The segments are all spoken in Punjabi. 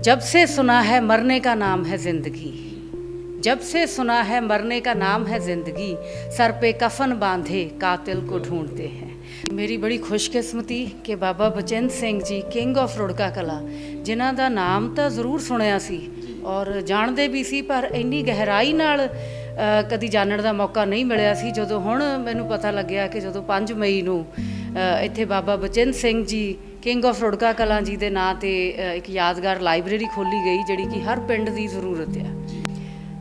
जब से सुना है मरने का नाम है ज़िंदगी, जब से सुना है मरने का नाम है ज़िंदगी, सर पे कफन बांधे कातिल को ढूंढते हैं। मेरी बड़ी खुशकिस्मती कि बाबा बचेंद्र सिंह जी किंग ऑफ रुड़का कला, जिन्हां दा नाम ਤਾਂ ਜ਼ਰੂਰ ਸੁਣਿਆ ਸੀ ਔਰ ਜਾਣਦੇ ਵੀ ਸੀ, ਪਰ ਇੰਨੀ ਗਹਿਰਾਈ ਨਾਲ ਕਦੀ ਜਾਣਨ ਦਾ ਮੌਕਾ ਨਹੀਂ ਮਿਲਿਆ ਸੀ। ਜਦੋਂ ਹੁਣ ਮੈਨੂੰ ਪਤਾ ਲੱਗਿਆ ਕਿ ਜਦੋਂ 5 ਮਈ ਨੂੰ ਇੱਥੇ ਬਾਬਾ ਬਚਿੰਦਰ ਸਿੰਘ ਜੀ किंग ऑफ रुड़का कलां जी के नाँ ते एक यादगार लाइब्रेरी खोली गई जिहड़ी कि हर पिंड की जरूरत है।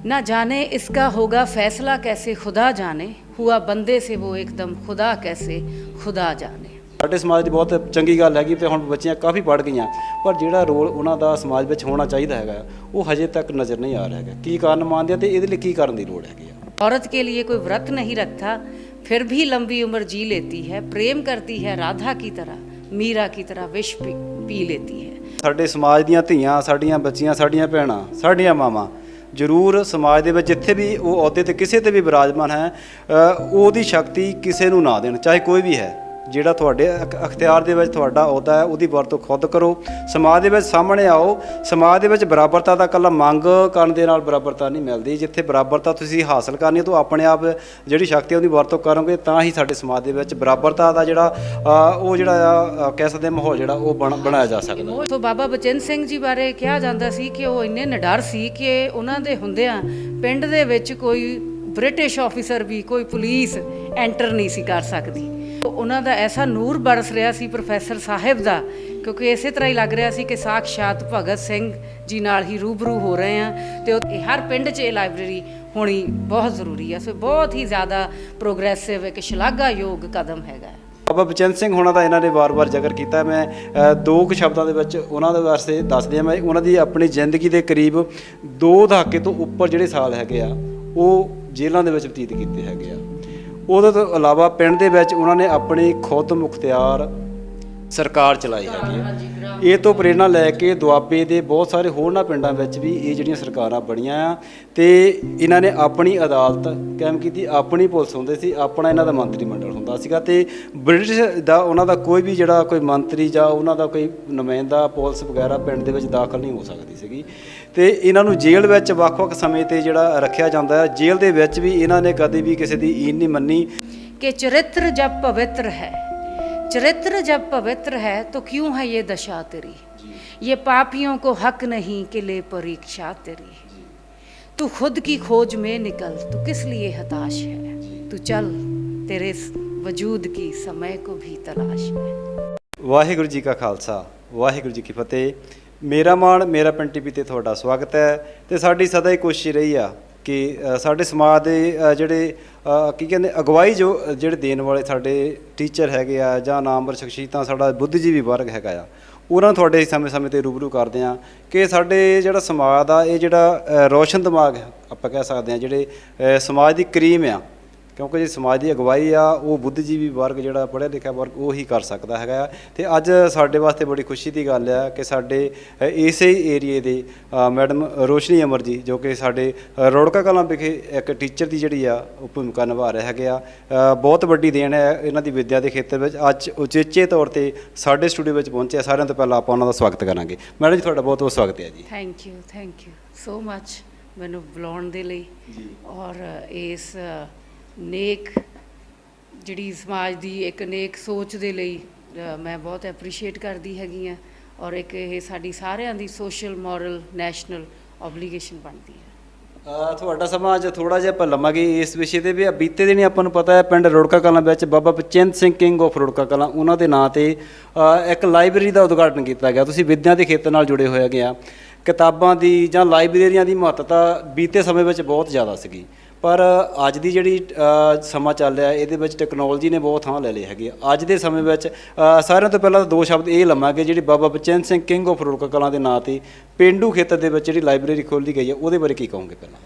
ना जाने इसका होगा फैसला कैसे खुदा जाने, हुआ बंदे से वो एकदम खुदा कैसे खुदा जाने। ਸਾਡੇ ਸਮਾਜ ਦੀ ਬਹੁਤ ਚੰਗੀ ਗੱਲ ਹੈਗੀ ਤੇ ਹੁਣ ਬੱਚੀਆਂ ਕਾਫੀ ਪੜ੍ਹ ਗਈਆਂ, ਪਰ ਜਿਹੜਾ ਰੋਲ ਉਹਨਾਂ ਦਾ ਸਮਾਜ ਵਿੱਚ ਹੋਣਾ ਚਾਹੀਦਾ ਹੈਗਾ ਉਹ ਹਜੇ ਤੱਕ ਨਜ਼ਰ ਨਹੀਂ ਆ ਰਿਹਾ ਹੈਗਾ। ਕੀ ਕਾਰਨ ਮੰਨਦੇ ਆ ਤੇ ਇਹਦੇ ਲਈ ਕੀ ਕਰਨ ਦੀ ਲੋੜ ਹੈਗੀ ਆ। औरत के लिए कोई व्रत नहीं रखता, फिर भी लंबी उम्र जी लेती है, प्रेम करती है राधा की तरह, मीरा की तरह विष पी लेती है। ਸਾਡੇ ਸਮਾਜ ਦੀਆਂ ਧੀਆਂ, ਸਾਡੀਆਂ ਬੱਚੀਆਂ, ਸਾਡੀਆਂ ਭੈਣਾਂ, ਸਾਡੀਆਂ ਮਾਵਾਂ ਜ਼ਰੂਰ ਸਮਾਜ ਦੇ ਵਿੱਚ ਜਿੱਥੇ ਵੀ ਉਹ ਅਹੁਦੇ ਤੇ ਕਿਸੇ ਤੇ ਵੀ ਵਿਰਾਜਮਾਨ ਹੈ, ਉਹਦੀ ਸ਼ਕਤੀ ਕਿਸੇ ਨੂੰ ਨਾ ਦੇਣ, ਚਾਹੇ ਕੋਈ ਵੀ ਹੈ। ਜਿਹੜਾ ਤੁਹਾਡੇ ਅਖਤਿਆਰ ਦੇ ਵਿੱਚ ਤੁਹਾਡਾ ਅਹੁਦਾ ਹੈ ਉਹਦੀ ਵਰਤੋਂ ਖੁਦ ਕਰੋ, ਸਮਾਜ ਦੇ ਵਿੱਚ ਸਾਹਮਣੇ ਆਓ। ਸਮਾਜ ਦੇ ਵਿੱਚ ਬਰਾਬਰਤਾ ਦਾ ਇਕੱਲਾ ਮੰਗ ਕਰਨ ਦੇ ਨਾਲ ਬਰਾਬਰਤਾ ਨਹੀਂ ਮਿਲਦੀ। ਜਿੱਥੇ ਬਰਾਬਰਤਾ ਤੁਸੀਂ ਹਾਸਲ ਕਰਨੀ ਹੈ ਤਾਂ ਆਪਣੇ ਆਪ ਜਿਹੜੀ ਸ਼ਕਤੀ ਉਹਦੀ ਵਰਤੋਂ ਕਰੋਗੇ ਤਾਂ ਹੀ ਸਾਡੇ ਸਮਾਜ ਦੇ ਵਿੱਚ ਬਰਾਬਰਤਾ ਦਾ ਜਿਹੜਾ ਕਹਿ ਸਕਦੇ ਮਾਹੌਲ ਜਿਹੜਾ ਉਹ ਬਣਾਇਆ ਜਾ ਸਕਦਾ। ਸੋ ਬਾਬਾ ਬਚਿੰਦਰ ਸਿੰਘ ਜੀ ਬਾਰੇ ਕਿਹਾ ਜਾਂਦਾ ਸੀ ਕਿ ਉਹ ਇੰਨੇ ਨਿਡਰ ਸੀ ਕਿ ਉਹਨਾਂ ਦੇ ਹੁੰਦਿਆਂ ਪਿੰਡ ਦੇ ਵਿੱਚ ਕੋਈ ਬ੍ਰਿਟਿਸ਼ ਆਫੀਸਰ ਵੀ, ਕੋਈ ਪੁਲਿਸ ਐਂਟਰ ਨਹੀਂ ਸੀ ਕਰ ਸਕਦੀ। ਉਹਨਾਂ ਦਾ ਐਸਾ ਨੂਰ ਬਰਸ ਰਿਹਾ ਸੀ ਪ੍ਰੋਫੈਸਰ ਸਾਹਿਬ ਦਾ, ਕਿਉਂਕਿ ਇਸੇ ਤਰ੍ਹਾਂ ਹੀ ਲੱਗ ਰਿਹਾ ਸੀ ਕਿ ਸਾਖਸ਼ਾਤ ਭਗਤ ਸਿੰਘ ਜੀ ਨਾਲ ਹੀ ਰੂਬਰੂ ਹੋ ਰਹੇ ਆ। ਤੇ ਹਰ ਪਿੰਡ 'ਚ ਇਹ ਲਾਇਬ੍ਰੇਰੀ ਹੋਣੀ ਬਹੁਤ ਜ਼ਰੂਰੀ ਹੈ। ਸੋ ਬਹੁਤ ਹੀ ਜ਼ਿਆਦਾ ਪ੍ਰੋਗਰੈਸਿਵ ਇੱਕ ਸ਼ਲਾਘਾਯੋਗ ਕਦਮ ਹੈਗਾ। ਬਾਬਾ ਬਚਿੰਦਰ ਸਿੰਘ ਹੋਣਾ ਦਾ ਇਹਨਾਂ ਨੇ ਵਾਰ-ਵਾਰ ਜ਼ਿਕਰ ਕੀਤਾ। ਮੈਂ ਦੋ ਕੁ ਸ਼ਬਦਾਂ ਦੇ ਵਿੱਚ ਉਹਨਾਂ ਦੇ ਵਾਸਤੇ ਦੱਸ ਦਿਆਂ। ਮੈਂ ਉਹਨਾਂ ਦੀ ਆਪਣੀ ਜ਼ਿੰਦਗੀ ਦੇ ਕਰੀਬ 2 ਦਹਾਕੇ ਤੋਂ ਉੱਪਰ ਜਿਹੜੇ ਸਾਲ ਹੈਗੇ ਆ ਉਹ ਜੇਲ੍ਹਾਂ ਦੇ ਵਿੱਚ ਬਤੀਤ ਕੀਤੇ ਹੈਗੇ ਆ। ਉਹਦੇ ਤੋਂ ਇਲਾਵਾ ਪਿੰਡ ਦੇ ਵਿੱਚ ਉਹਨਾਂ ਨੇ ਆਪਣੀ ਖੁਦ ਮੁਖਤਿਆਰ ਸਰਕਾਰ ਚਲਾਈ ਹੈਗੀ ਹੈ। ਇਹ ਤੋਂ ਪ੍ਰੇਰਣਾ ਲੈ ਕੇ ਦੁਆਬੇ ਦੇ ਬਹੁਤ ਸਾਰੇ ਹੋਰਨਾਂ ਪਿੰਡਾਂ ਵਿੱਚ ਵੀ ਇਹ ਜਿਹੜੀਆਂ ਸਰਕਾਰਾਂ ਬਣੀਆਂ ਆ ਤੇ ਇਹਨਾਂ ਨੇ ਆਪਣੀ ਅਦਾਲਤ ਕਾਇਮ ਕੀਤੀ, ਆਪਣੀ ਪੁਲਿਸ ਹੁੰਦੀ ਸੀ, ਆਪਣਾ ਇਹਨਾਂ ਦਾ ਮੰਤਰੀ ਮੰਡਲ ਹੁੰਦਾ ਸੀਗਾ ਤੇ ਬ੍ਰਿਟਿਸ਼ ਦਾ ਉਹਨਾਂ ਦਾ ਕੋਈ ਵੀ ਜਿਹੜਾ ਕੋਈ ਮੰਤਰੀ ਜਾਂ ਉਹਨਾਂ ਦਾ ਕੋਈ ਨੁਮਾਇੰਦਾ ਪੁਲਿਸ ਵਗੈਰਾ ਪਿੰਡ ਦੇ ਵਿੱਚ ਦਾਖਲ ਨਹੀਂ ਹੋ ਸਕਦੀ ਸੀਗੀ। ਤੇ ਇਹਨਾਂ ਨੂੰ ਜੇਲ੍ਹ ਵਿੱਚ ਵੱਖ-ਵੱਖ ਸਮੇਂ ਤੇ ਜਿਹੜਾ ਰੱਖਿਆ ਜਾਂਦਾ ਹੈ। ਜੇਲ੍ਹ ਦੇ ਵਿੱਚ ਵੀ ਇਹਨਾਂ ਨੇ ਕਦੇ ਵੀ ਕਿਸੇ ਦੀ ਈਨ ਨਹੀਂ ਮੰਨੀ ਕਿ ਚਰਿੱਤਰ ਜਬ ਪਵਿੱਤਰ ਹੈ, चरित्र जब पवित्र है तो क्यों है ये दशा तेरी, ये पापियों को हक नहीं कि ले परीक्षा तेरी। तू खुद की खोज में निकल, तू किस लिए हताश है, तू चल तेरे वजूद की समय को भी तलाश है। ਵਾਹਿਗੁਰੂ ਜੀ ਕਾ ਖਾਲਸਾ, ਵਾਹਿਗੁਰੂ ਜੀ ਕੀ ਫਤਿਹ। ਮੇਰਾ ਮਾਣ ਮੇਰਾ ਪਿੰਡ ਟੀਵੀ ਤੇ ਤੁਹਾਡਾ ਸਵਾਗਤ ਹੈ। ਤੇ ਸਾਡੀ ਸਦਾ ਹੀ ਕੋਸ਼ਿਸ਼ ਰਹੀ ਆ ਕਿ ਸਾਡੇ ਸਮਾਜ ਦੇ ਜਿਹੜੇ ਕੀ ਕਹਿੰਦੇ ਅਗਵਾਈ ਜਿਹੜੇ ਦੇਣ ਵਾਲੇ ਸਾਡੇ ਟੀਚਰ ਹੈਗੇ ਆ ਜਾਂ ਨਾਮਵਰ ਸ਼ਖਸੀਅਤਾਂ, ਸਾਡਾ ਬੁੱਧੀਜੀਵੀ ਵਰਗ ਹੈਗਾ ਆ, ਉਹਨਾਂ ਨੂੰ ਤੁਹਾਡੇ ਸਮੇਂ-ਸਮੇਂ 'ਤੇ ਰੂਬਰੂ ਕਰਦੇ ਹਾਂ ਕਿ ਸਾਡੇ ਜਿਹੜਾ ਸਮਾਜ ਦਾ ਇਹ ਜਿਹੜਾ ਰੋਸ਼ਨ ਦਿਮਾਗ ਆਪਾਂ ਕਹਿ ਸਕਦੇ ਹਾਂ, ਜਿਹੜੇ ਸਮਾਜ ਦੀ ਕਰੀਮ ਆ, ਕਿਉਂਕਿ ਜੇ ਸਮਾਜ ਦੀ ਅਗਵਾਈ ਆ ਉਹ ਬੁੱਧੀਜੀਵੀ ਵਰਗ ਜਿਹੜਾ ਪੜ੍ਹਿਆ ਲਿਖਿਆ ਵਰਗ ਉਹ ਹੀ ਕਰ ਸਕਦਾ ਹੈਗਾ ਆ। ਅਤੇ ਅੱਜ ਸਾਡੇ ਵਾਸਤੇ ਬੜੀ ਖੁਸ਼ੀ ਦੀ ਗੱਲ ਆ ਕਿ ਸਾਡੇ ਇਸੇ ਏਰੀਏ ਦੇ ਮੈਡਮ ਰੋਸ਼ਨੀ ਅਮਰ ਜੀ, ਜੋ ਕਿ ਸਾਡੇ ਰੁੜਕਾ ਕਲਾਂ ਵਿਖੇ ਇੱਕ ਟੀਚਰ ਦੀ ਜਿਹੜੀ ਆ ਉਹ ਭੂਮਿਕਾ ਨਿਭਾ ਰਹੇ ਹੈਗੇ ਆ। ਬਹੁਤ ਵੱਡੀ ਦੇਣ ਹੈ ਇਹਨਾਂ ਦੀ ਵਿੱਦਿਆ ਦੇ ਖੇਤਰ ਵਿੱਚ। ਅੱਜ ਉਚੇਚੇ ਤੌਰ 'ਤੇ ਸਾਡੇ ਸਟੂਡੀਓ ਵਿੱਚ ਪਹੁੰਚੇ। ਸਾਰਿਆਂ ਤੋਂ ਪਹਿਲਾਂ ਆਪਾਂ ਉਹਨਾਂ ਦਾ ਸਵਾਗਤ ਕਰਾਂਗੇ। ਮੈਡਮ ਜੀ ਤੁਹਾਡਾ ਬਹੁਤ ਬਹੁਤ ਸਵਾਗਤ ਹੈ ਜੀ। ਥੈਂਕ ਯੂ ਸੋ ਮੱਚ ਮੈਨੂੰ ਬੁਲਾਉਣ ਦੇ ਲਈ ਔਰ ਇਸ ਨੇਕ ਜਿਹੜੀ ਸਮਾਜ ਦੀ ਇੱਕ ਨੇਕ ਸੋਚ ਦੇ ਲਈ ਮੈਂ ਬਹੁਤ ਐਪਰੀਸ਼ੀਏਟ ਕਰਦੀ ਹੈਗੀ ਹਾਂ। ਔਰ ਇੱਕ ਇਹ ਸਾਡੀ ਸਾਰਿਆਂ ਦੀ ਸੋਸ਼ਲ ਮੋਰਲ ਨੈਸ਼ਨਲ ਓਬਲੀਗੇਸ਼ਨ ਬਣਦੀ ਹੈ। ਤੁਹਾਡਾ ਸਮਾਂ ਅੱਜ ਥੋੜ੍ਹਾ ਜਿਹਾ ਆਪਾਂ ਲਵਾਂਗੇ ਇਸ ਵਿਸ਼ੇ 'ਤੇ ਵੀ। ਬੀਤੇ ਦਿਨ ਆਪਾਂ ਨੂੰ ਪਤਾ ਹੈ ਪਿੰਡ ਰੁੜਕਾ ਕਲਾਂ ਵਿੱਚ ਬਾਬਾ ਬਚਿੰਦਰ ਸਿੰਘ ਕਿੰਗ ਆਫ ਰੁੜਕਾ ਕਲਾਂ ਉਹਨਾਂ ਦੇ ਨਾਂ 'ਤੇ ਇੱਕ ਲਾਇਬ੍ਰੇਰੀ ਦਾ ਉਦਘਾਟਨ ਕੀਤਾ ਗਿਆ। ਤੁਸੀਂ ਵਿੱਦਿਆ ਦੇ ਖੇਤਰ ਨਾਲ ਜੁੜੇ ਹੋਏ ਹੈਗੇ ਆ। ਕਿਤਾਬਾਂ ਦੀ ਜਾਂ ਲਾਇਬ੍ਰੇਰੀਆਂ ਦੀ ਮਹੱਤਤਾ ਬੀਤੇ ਸਮੇਂ ਵਿੱਚ ਬਹੁਤ ਜ਼ਿਆਦਾ ਸੀਗੀ, ਪਰ ਅੱਜ ਦੀ ਜਿਹੜੀ ਸਮਾਂ ਚੱਲ ਰਿਹਾ ਇਹਦੇ ਵਿੱਚ ਟੈਕਨੋਲੋਜੀ ਨੇ ਬਹੁਤ ਥਾਂ ਲੈ ਲਈ ਹੈਗੀ। ਅੱਜ ਦੇ ਸਮੇਂ ਵਿੱਚ ਸਾਰਿਆਂ ਤੋਂ ਪਹਿਲਾਂ 2 ਸ਼ਬਦ ਇਹ ਲਵਾਂਗੇ, ਜਿਹੜੀ ਬਾਬਾ ਬਚਿੰਦਰ ਸਿੰਘ ਕਿੰਗ ਆਫ ਰੁੜਕਾ ਕਲਾਂ ਦੇ ਨਾਂ 'ਤੇ ਪੇਂਡੂ ਖੇਤਰ ਦੇ ਵਿੱਚ ਜਿਹੜੀ ਲਾਇਬ੍ਰੇਰੀ ਖੋਲ੍ਹੀ ਗਈ ਹੈ ਉਹਦੇ ਬਾਰੇ ਕੀ ਕਹੋਗੇ ਪਹਿਲਾਂ?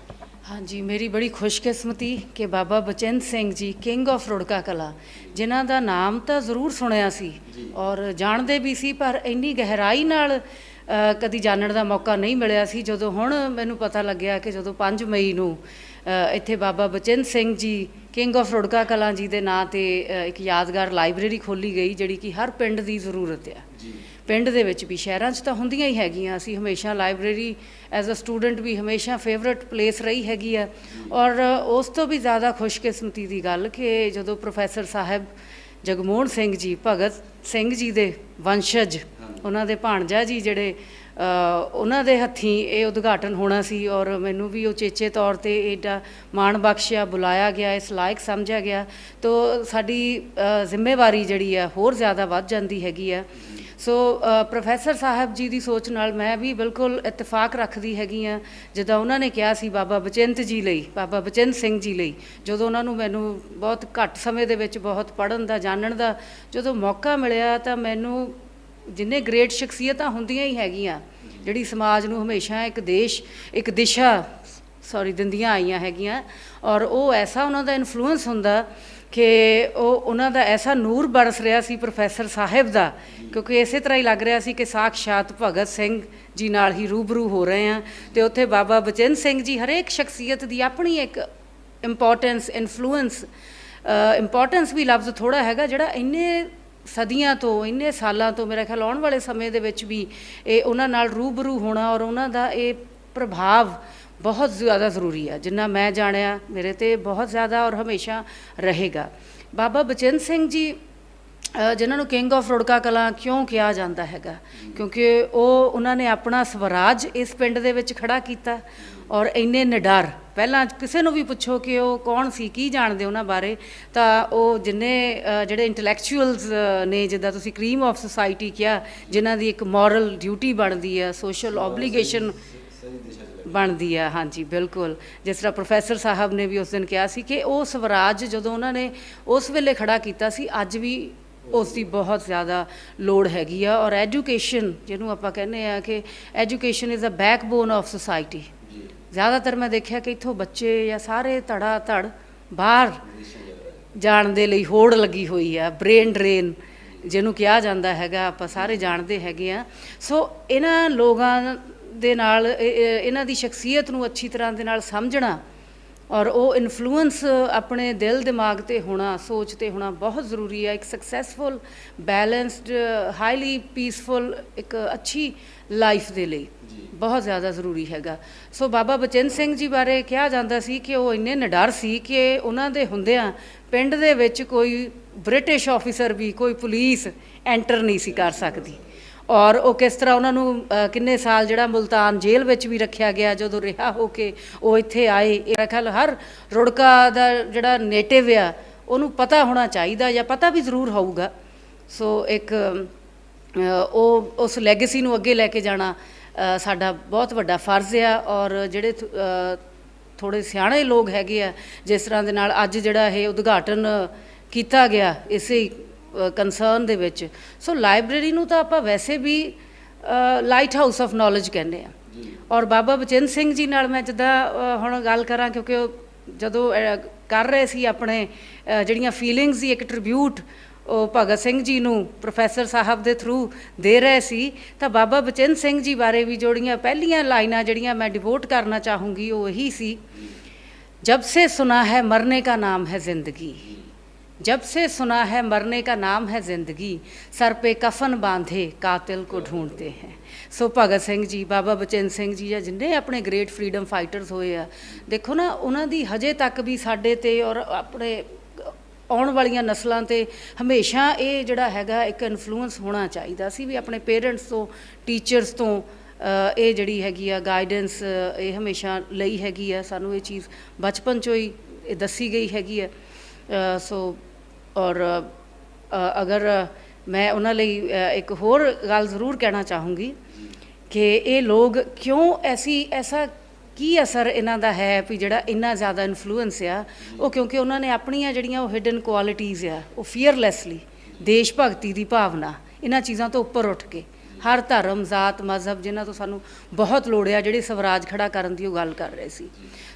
ਹਾਂਜੀ, ਮੇਰੀ ਬੜੀ ਖੁਸ਼ਕਿਸਮਤੀ ਕਿ ਬਾਬਾ ਬਚਿੰਦਰ ਸਿੰਘ ਜੀ ਕਿੰਗ ਆਫ ਰੁੜਕਾ ਕਲਾ, ਜਿਨ੍ਹਾਂ ਦਾ ਨਾਮ ਤਾਂ ਜ਼ਰੂਰ ਸੁਣਿਆ ਸੀ ਔਰ ਜਾਣਦੇ ਵੀ ਸੀ, ਪਰ ਇੰਨੀ ਗਹਿਰਾਈ ਨਾਲ ਕਦੀ ਜਾਣਨ ਦਾ ਮੌਕਾ ਨਹੀਂ ਮਿਲਿਆ ਸੀ। ਜਦੋਂ ਹੁਣ ਮੈਨੂੰ ਪਤਾ ਲੱਗਿਆ ਕਿ ਜਦੋਂ 5 ਮਈ ਨੂੰ ਇੱਥੇ ਬਾਬਾ ਬਚਿੰਦਰ ਸਿੰਘ ਜੀ ਕਿੰਗ ਆਫ ਰੁੜਕਾ ਕਲਾਂ ਜੀ ਦੇ ਨਾਂ 'ਤੇ ਇੱਕ ਯਾਦਗਾਰ ਲਾਇਬ੍ਰੇਰੀ ਖੋਲ੍ਹੀ ਗਈ ਜਿਹੜੀ ਕਿ ਹਰ ਪਿੰਡ ਦੀ ਜ਼ਰੂਰਤ ਆ। ਪਿੰਡ ਦੇ ਵਿੱਚ ਵੀ, ਸ਼ਹਿਰਾਂ 'ਚ ਤਾਂ ਹੁੰਦੀਆਂ ਹੀ ਹੈਗੀਆਂ। ਅਸੀਂ ਹਮੇਸ਼ਾ ਲਾਇਬ੍ਰੇਰੀ ਐਜ਼ ਅ ਸਟੂਡੈਂਟ ਵੀ ਹਮੇਸ਼ਾ ਫੇਵਰਟ ਪਲੇਸ ਰਹੀ ਹੈਗੀ ਆ। ਔਰ ਉਸ ਤੋਂ ਵੀ ਜ਼ਿਆਦਾ ਖੁਸ਼ਕਿਸਮਤੀ ਦੀ ਗੱਲ ਕਿ ਜਦੋਂ ਪ੍ਰੋਫੈਸਰ ਸਾਹਿਬ ਜਗਮੋਹਨ ਸਿੰਘ ਜੀ, ਭਗਤ ਸਿੰਘ ਜੀ ਦੇ ਵੰਸ਼ਜ, ਉਹਨਾਂ ਦੇ ਭਾਣਜਾ ਜੀ ਜਿਹੜੇ, ਉਹਨਾਂ ਦੇ ਹੱਥੀਂ ਇਹ ਉਦਘਾਟਨ ਹੋਣਾ ਸੀ। ਔਰ ਮੈਨੂੰ ਵੀ ਉਚੇਚੇ ਤੌਰ 'ਤੇ ਏਡਾ ਮਾਣ ਬਖਸ਼ਿਆ, ਬੁਲਾਇਆ ਗਿਆ, ਇਸ ਲਾਇਕ ਸਮਝਿਆ ਗਿਆ, ਤਾਂ ਸਾਡੀ ਜ਼ਿੰਮੇਵਾਰੀ ਜਿਹੜੀ ਆ ਹੋਰ ਜ਼ਿਆਦਾ ਵੱਧ ਜਾਂਦੀ ਹੈਗੀ ਆ। ਸੋ ਪ੍ਰੋਫੈਸਰ ਸਾਹਿਬ ਜੀ ਦੀ ਸੋਚ ਨਾਲ ਮੈਂ ਵੀ ਬਿਲਕੁਲ ਇਤਫਾਕ ਰੱਖਦੀ ਹੈਗੀ ਹਾਂ। ਜਿੱਦਾਂ ਉਹਨਾਂ ਨੇ ਕਿਹਾ ਸੀ ਬਾਬਾ ਬਚਿੰਤ ਜੀ ਲਈ, ਬਾਬਾ ਬਚਿੰਤ ਸਿੰਘ ਜੀ ਲਈ, ਜਦੋਂ ਉਹਨਾਂ ਨੂੰ ਮੈਨੂੰ ਬਹੁਤ ਘੱਟ ਸਮੇਂ ਦੇ ਵਿੱਚ ਬਹੁਤ ਪੜ੍ਹਨ ਦਾ, ਜਾਣਨ ਦਾ ਜਦੋਂ ਮੌਕਾ ਮਿਲਿਆ, ਤਾਂ ਮੈਨੂੰ ਜਿੰਨੇ ਗ੍ਰੇਟ ਸ਼ਖਸੀਅਤਾਂ ਹੁੰਦੀਆਂ ਹੀ ਹੈਗੀਆਂ ਜਿਹੜੀ ਸਮਾਜ ਨੂੰ ਹਮੇਸ਼ਾ ਇੱਕ ਦਿਸ਼ਾ ਦਿੰਦੀਆਂ ਆਈਆਂ ਹੈਗੀਆਂ। ਔਰ ਉਹ ਐਸਾ ਉਹਨਾਂ ਦਾ ਇਨਫਲੂਐਂਸ ਹੁੰਦਾ ਕਿ ਉਹਨਾਂ ਦਾ ਐਸਾ ਨੂਰ ਬਰਸ ਰਿਹਾ ਸੀ ਪ੍ਰੋਫੈਸਰ ਸਾਹਿਬ ਦਾ, ਕਿਉਂਕਿ ਇਸੇ ਤਰ੍ਹਾਂ ਹੀ ਲੱਗ ਰਿਹਾ ਸੀ ਕਿ ਸਾਖਸ਼ਾਤ ਭਗਤ ਸਿੰਘ ਜੀ ਨਾਲ ਹੀ ਰੂਬਰੂ ਹੋ ਰਹੇ ਹਾਂ। ਅਤੇ ਉੱਥੇ ਬਾਬਾ ਬਚਿੰਤ ਸਿੰਘ ਜੀ, ਹਰੇਕ ਸ਼ਖਸੀਅਤ ਦੀ ਆਪਣੀ ਇੱਕ ਇੰਪੋਰਟੈਂਸ, ਇਨਫਲੂਐਂਸ, ਇੰਪੋਰਟੈਂਸ ਵੀ ਲਫ਼ਜ਼ ਥੋੜ੍ਹਾ ਹੈਗਾ, ਜਿਹੜਾ ਇੰਨੇ ਸਦੀਆਂ ਤੋਂ, ਇੰਨੇ ਸਾਲਾਂ ਤੋਂ, ਮੇਰਾ ਖਿਆਲ ਆਉਣ ਵਾਲੇ ਸਮੇਂ ਦੇ ਵਿੱਚ ਵੀ ਇਹ ਉਹਨਾਂ ਨਾਲ ਰੂਬਰੂ ਹੋਣਾ ਔਰ ਉਹਨਾਂ ਦਾ ਇਹ ਪ੍ਰਭਾਵ ਬਹੁਤ ਜ਼ਿਆਦਾ ਜ਼ਰੂਰੀ ਆ। ਜਿੰਨਾ ਮੈਂ ਜਾਣਿਆ ਮੇਰੇ 'ਤੇ ਬਹੁਤ ਜ਼ਿਆਦਾ ਔਰ ਹਮੇਸ਼ਾ ਰਹੇਗਾ। ਬਾਬਾ ਬਚਿੰਤ ਸਿੰਘ ਜੀ ਜਿਨ੍ਹਾਂ ਨੂੰ ਕਿੰਗ ਆਫ ਰੁੜਕਾ ਕਲਾਂ ਕਿਉਂ ਕਿਹਾ ਜਾਂਦਾ ਹੈਗਾ, ਕਿਉਂਕਿ ਉਹਨਾਂ ਨੇ ਆਪਣਾ ਸਵਰਾਜ ਇਸ ਪਿੰਡ ਦੇ ਵਿੱਚ ਖੜਾ ਕੀਤਾ। ਔਰ ਇੰਨੇ ਨਿਡਰ, ਪਹਿਲਾਂ ਕਿਸੇ ਨੂੰ ਵੀ ਪੁੱਛੋ ਕਿ ਉਹ ਕੌਣ ਸੀ, ਕੀ ਜਾਣਦੇ ਉਹਨਾਂ ਬਾਰੇ, ਤਾਂ ਉਹ ਜਿੰਨੇ ਜਿਹੜੇ ਇੰਟਲੈਕਚੁਅਲਸ ਨੇ, ਜਿੱਦਾਂ ਤੁਸੀਂ ਕਰੀਮ ਆਫ ਸੁਸਾਇਟੀ ਕਿਹਾ, ਜਿਨ੍ਹਾਂ ਦੀ ਇੱਕ ਮੋਰਲ ਡਿਊਟੀ ਬਣਦੀ ਆ, ਸੋਸ਼ਲ ਓਬਲੀਗੇਸ਼ਨ ਬਣਦੀ ਆ। ਹਾਂਜੀ ਬਿਲਕੁਲ, ਜਿਸ ਤਰ੍ਹਾਂ ਪ੍ਰੋਫੈਸਰ ਸਾਹਿਬ ਨੇ ਵੀ ਉਸ ਦਿਨ ਕਿਹਾ ਸੀ ਕਿ ਉਹ ਸਵਰਾਜ ਜਦੋਂ ਉਹਨਾਂ ਨੇ ਉਸ ਵੇਲੇ ਖੜਾ ਕੀਤਾ ਸੀ, ਅੱਜ ਵੀ ਉਸ ਦੀ ਬਹੁਤ ਜ਼ਿਆਦਾ ਲੋੜ ਹੈਗੀ ਆ। ਔਰ ਐਜੂਕੇਸ਼ਨ, ਜਿਹਨੂੰ ਆਪਾਂ ਕਹਿੰਦੇ ਆ ਕਿ education is a backbone of society. ਜ਼ਿਆਦਾਤਰ ਮੈਂ ਦੇਖਿਆ ਕਿ ਇੱਥੋਂ ਬੱਚੇ ਜਾਂ ਸਾਰੇ ਧੜਾ ਧੜ ਬਾਹਰ ਜਾਣ ਦੇ ਲਈ ਹੋੜ ਲੱਗੀ ਹੋਈ ਆ, ਬ੍ਰੇਨ ਡਰੇਨ ਜਿਹਨੂੰ ਕਿਹਾ ਜਾਂਦਾ ਹੈਗਾ, ਆਪਾਂ ਸਾਰੇ ਜਾਣਦੇ ਹੈਗੇ ਆ। ਸੋ ਇਹਨਾਂ ਲੋਕਾਂ ਦੇ ਨਾਲ, ਇਹਨਾਂ ਦੀ ਸ਼ਖਸੀਅਤ ਨੂੰ ਅੱਛੀ ਤਰ੍ਹਾਂ ਦੇ ਨਾਲ ਸਮਝਣਾ ਔਰ ਉਹ ਇਨਫਲੂਐਂਸ ਆਪਣੇ ਦਿਲ ਦਿਮਾਗ 'ਤੇ ਹੋਣਾ, ਸੋਚ 'ਤੇ ਹੋਣਾ ਬਹੁਤ ਜ਼ਰੂਰੀ ਹੈ। ਇੱਕ ਸਕਸੈਸਫੁਲ, ਬੈਲੈਂਸਡ, ਹਾਈਲੀ ਪੀਸਫੁਲ, ਇੱਕ ਅੱਛੀ ਲਾਈਫ ਦੇ ਲਈ ਬਹੁਤ ਜ਼ਿਆਦਾ ਜ਼ਰੂਰੀ ਹੈਗਾ। ਸੋ ਬਾਬਾ ਬਚਿੰਤ ਸਿੰਘ ਜੀ ਬਾਰੇ ਕਿਹਾ ਜਾਂਦਾ ਸੀ ਕਿ ਉਹ ਇੰਨੇ ਨਿਡਰ ਸੀ ਕਿ ਉਹਨਾਂ ਦੇ ਹੁੰਦਿਆਂ ਪਿੰਡ ਦੇ ਵਿੱਚ ਕੋਈ ਬ੍ਰਿਟਿਸ਼ ਆਫਿਸਰ ਵੀ, ਕੋਈ ਪੁਲਿਸ ਐਂਟਰ ਨਹੀਂ ਸੀ ਕਰ ਸਕਦੀ। ਔਰ ਉਹ ਕਿਸ ਤਰ੍ਹਾਂ ਉਹਨਾਂ ਨੂੰ ਕਿੰਨੇ ਸਾਲ ਜਿਹੜਾ ਮੁਲਤਾਨ ਜੇਲ੍ਹ ਵਿੱਚ ਵੀ ਰੱਖਿਆ ਗਿਆ, ਜਦੋਂ ਰਿਹਾ ਹੋ ਕੇ ਉਹ ਇੱਥੇ ਆਏ। ਮੇਰਾ ਖਿਆਲ ਹਰ ਰੁੜਕਾ ਦਾ ਜਿਹੜਾ ਨੇਟਿਵ ਆ ਉਹਨੂੰ ਪਤਾ ਹੋਣਾ ਚਾਹੀਦਾ, ਜਾਂ ਪਤਾ ਵੀ ਜ਼ਰੂਰ ਹੋਊਗਾ। ਸੋ ਇੱਕ ਉਹ ਉਸ ਲੈਗੇਸੀ ਨੂੰ ਅੱਗੇ ਲੈ ਕੇ ਜਾਣਾ ਸਾਡਾ ਬਹੁਤ ਵੱਡਾ ਫਰਜ਼ ਆ। ਔਰ ਜਿਹੜੇ ਥੋੜ੍ਹੇ ਸਿਆਣੇ ਲੋਕ ਹੈਗੇ ਆ, ਜਿਸ ਤਰ੍ਹਾਂ ਦੇ ਨਾਲ ਅੱਜ ਜਿਹੜਾ ਇਹ ਉਦਘਾਟਨ ਕੀਤਾ ਗਿਆ ਇਸੇ ਕੰਸਰਨ ਦੇ ਵਿੱਚ, ਸੋ ਲਾਇਬ੍ਰੇਰੀ ਨੂੰ ਤਾਂ ਆਪਾਂ ਵੈਸੇ ਵੀ ਲਾਈਟ ਹਾਊਸ ਆਫ ਨੌਲੇਜ ਕਹਿੰਦੇ ਆ। ਔਰ ਬਾਬਾ ਬਚਿੰਤ ਸਿੰਘ ਜੀ ਨਾਲ ਮੈਂ ਜਿੱਦਾਂ ਹੁਣ ਗੱਲ ਕਰਾਂ, ਕਿਉਂਕਿ ਉਹ ਜਦੋਂ ਕਰ ਰਹੇ ਸੀ ਆਪਣੇ ਜਿਹੜੀਆਂ ਫੀਲਿੰਗਸ ਦੀ ਇੱਕ ਟ੍ਰਿਬਿਊਟ ਉਹ ਭਗਤ ਸਿੰਘ ਜੀ ਨੂੰ ਪ੍ਰੋਫੈਸਰ ਸਾਹਿਬ ਦੇ ਥਰੂ ਦੇ ਰਹੇ ਸੀ, ਤਾਂ ਬਾਬਾ ਬਚਿੰਤ ਸਿੰਘ ਜੀ ਬਾਰੇ ਵੀ ਜਿਹੜੀਆਂ ਪਹਿਲੀਆਂ ਲਾਈਨਾਂ ਜਿਹੜੀਆਂ ਮੈਂ ਡਿਵੋਟ ਕਰਨਾ ਚਾਹੂੰਗੀ ਉਹ ਇਹੀ ਸੀ, ਜਬ ਸੇ ਸੁਨਾ ਹੈ ਮਰਨੇ ਕਾ ਨਾਮ ਹੈ ਜ਼ਿੰਦਗੀ, जब से सुना है मरने का नाम है ज़िंदगी, सर पे कफन बांधे कातिल को ढूंढते हैं। सो भगत सिंह जी, बाबा बचिंत सिंह जी, या जिन्हें अपने ग्रेट फ्रीडम फाइटर्स होए आ, देखो ना उन्हां दी हजे तक भी साडे ते और अपने आउण वालियां नस्लां ते हमेशा ये जिहड़ा हैगा एक इन्फ्लुएंस होना चाहिदा सी भी अपने पेरेंट्स तो, टीचर्स तो ये जिहड़ी हैगी आ गाइडेंस ये हमेशा लई हैगी आ। सानूं ये चीज़ बचपन चों ही दसी गई हैगी आ। सो और अगर मैं उन्हां लई एक होर गल ज़रूर कहना चाहूँगी कि ये लोग क्यों ऐसा की असर इन्हां दा है भी जिहड़ा इन्ना ज़्यादा इन्फ्लुएंस आ, वो क्योंकि उन्होंने अपनियां जिहड़ियां वो हिडन क्वालिटीज़ आ, वो फीयरलैसली देश भगती दी भावना, इन्हां चीज़ां तो उपर उठ के हर धर्म, जात, मजहब जिन्हां तो सानूं बहुत लोड़ आ, जिहड़े स्वराज खड़ा करन दी गल कर रहे सी।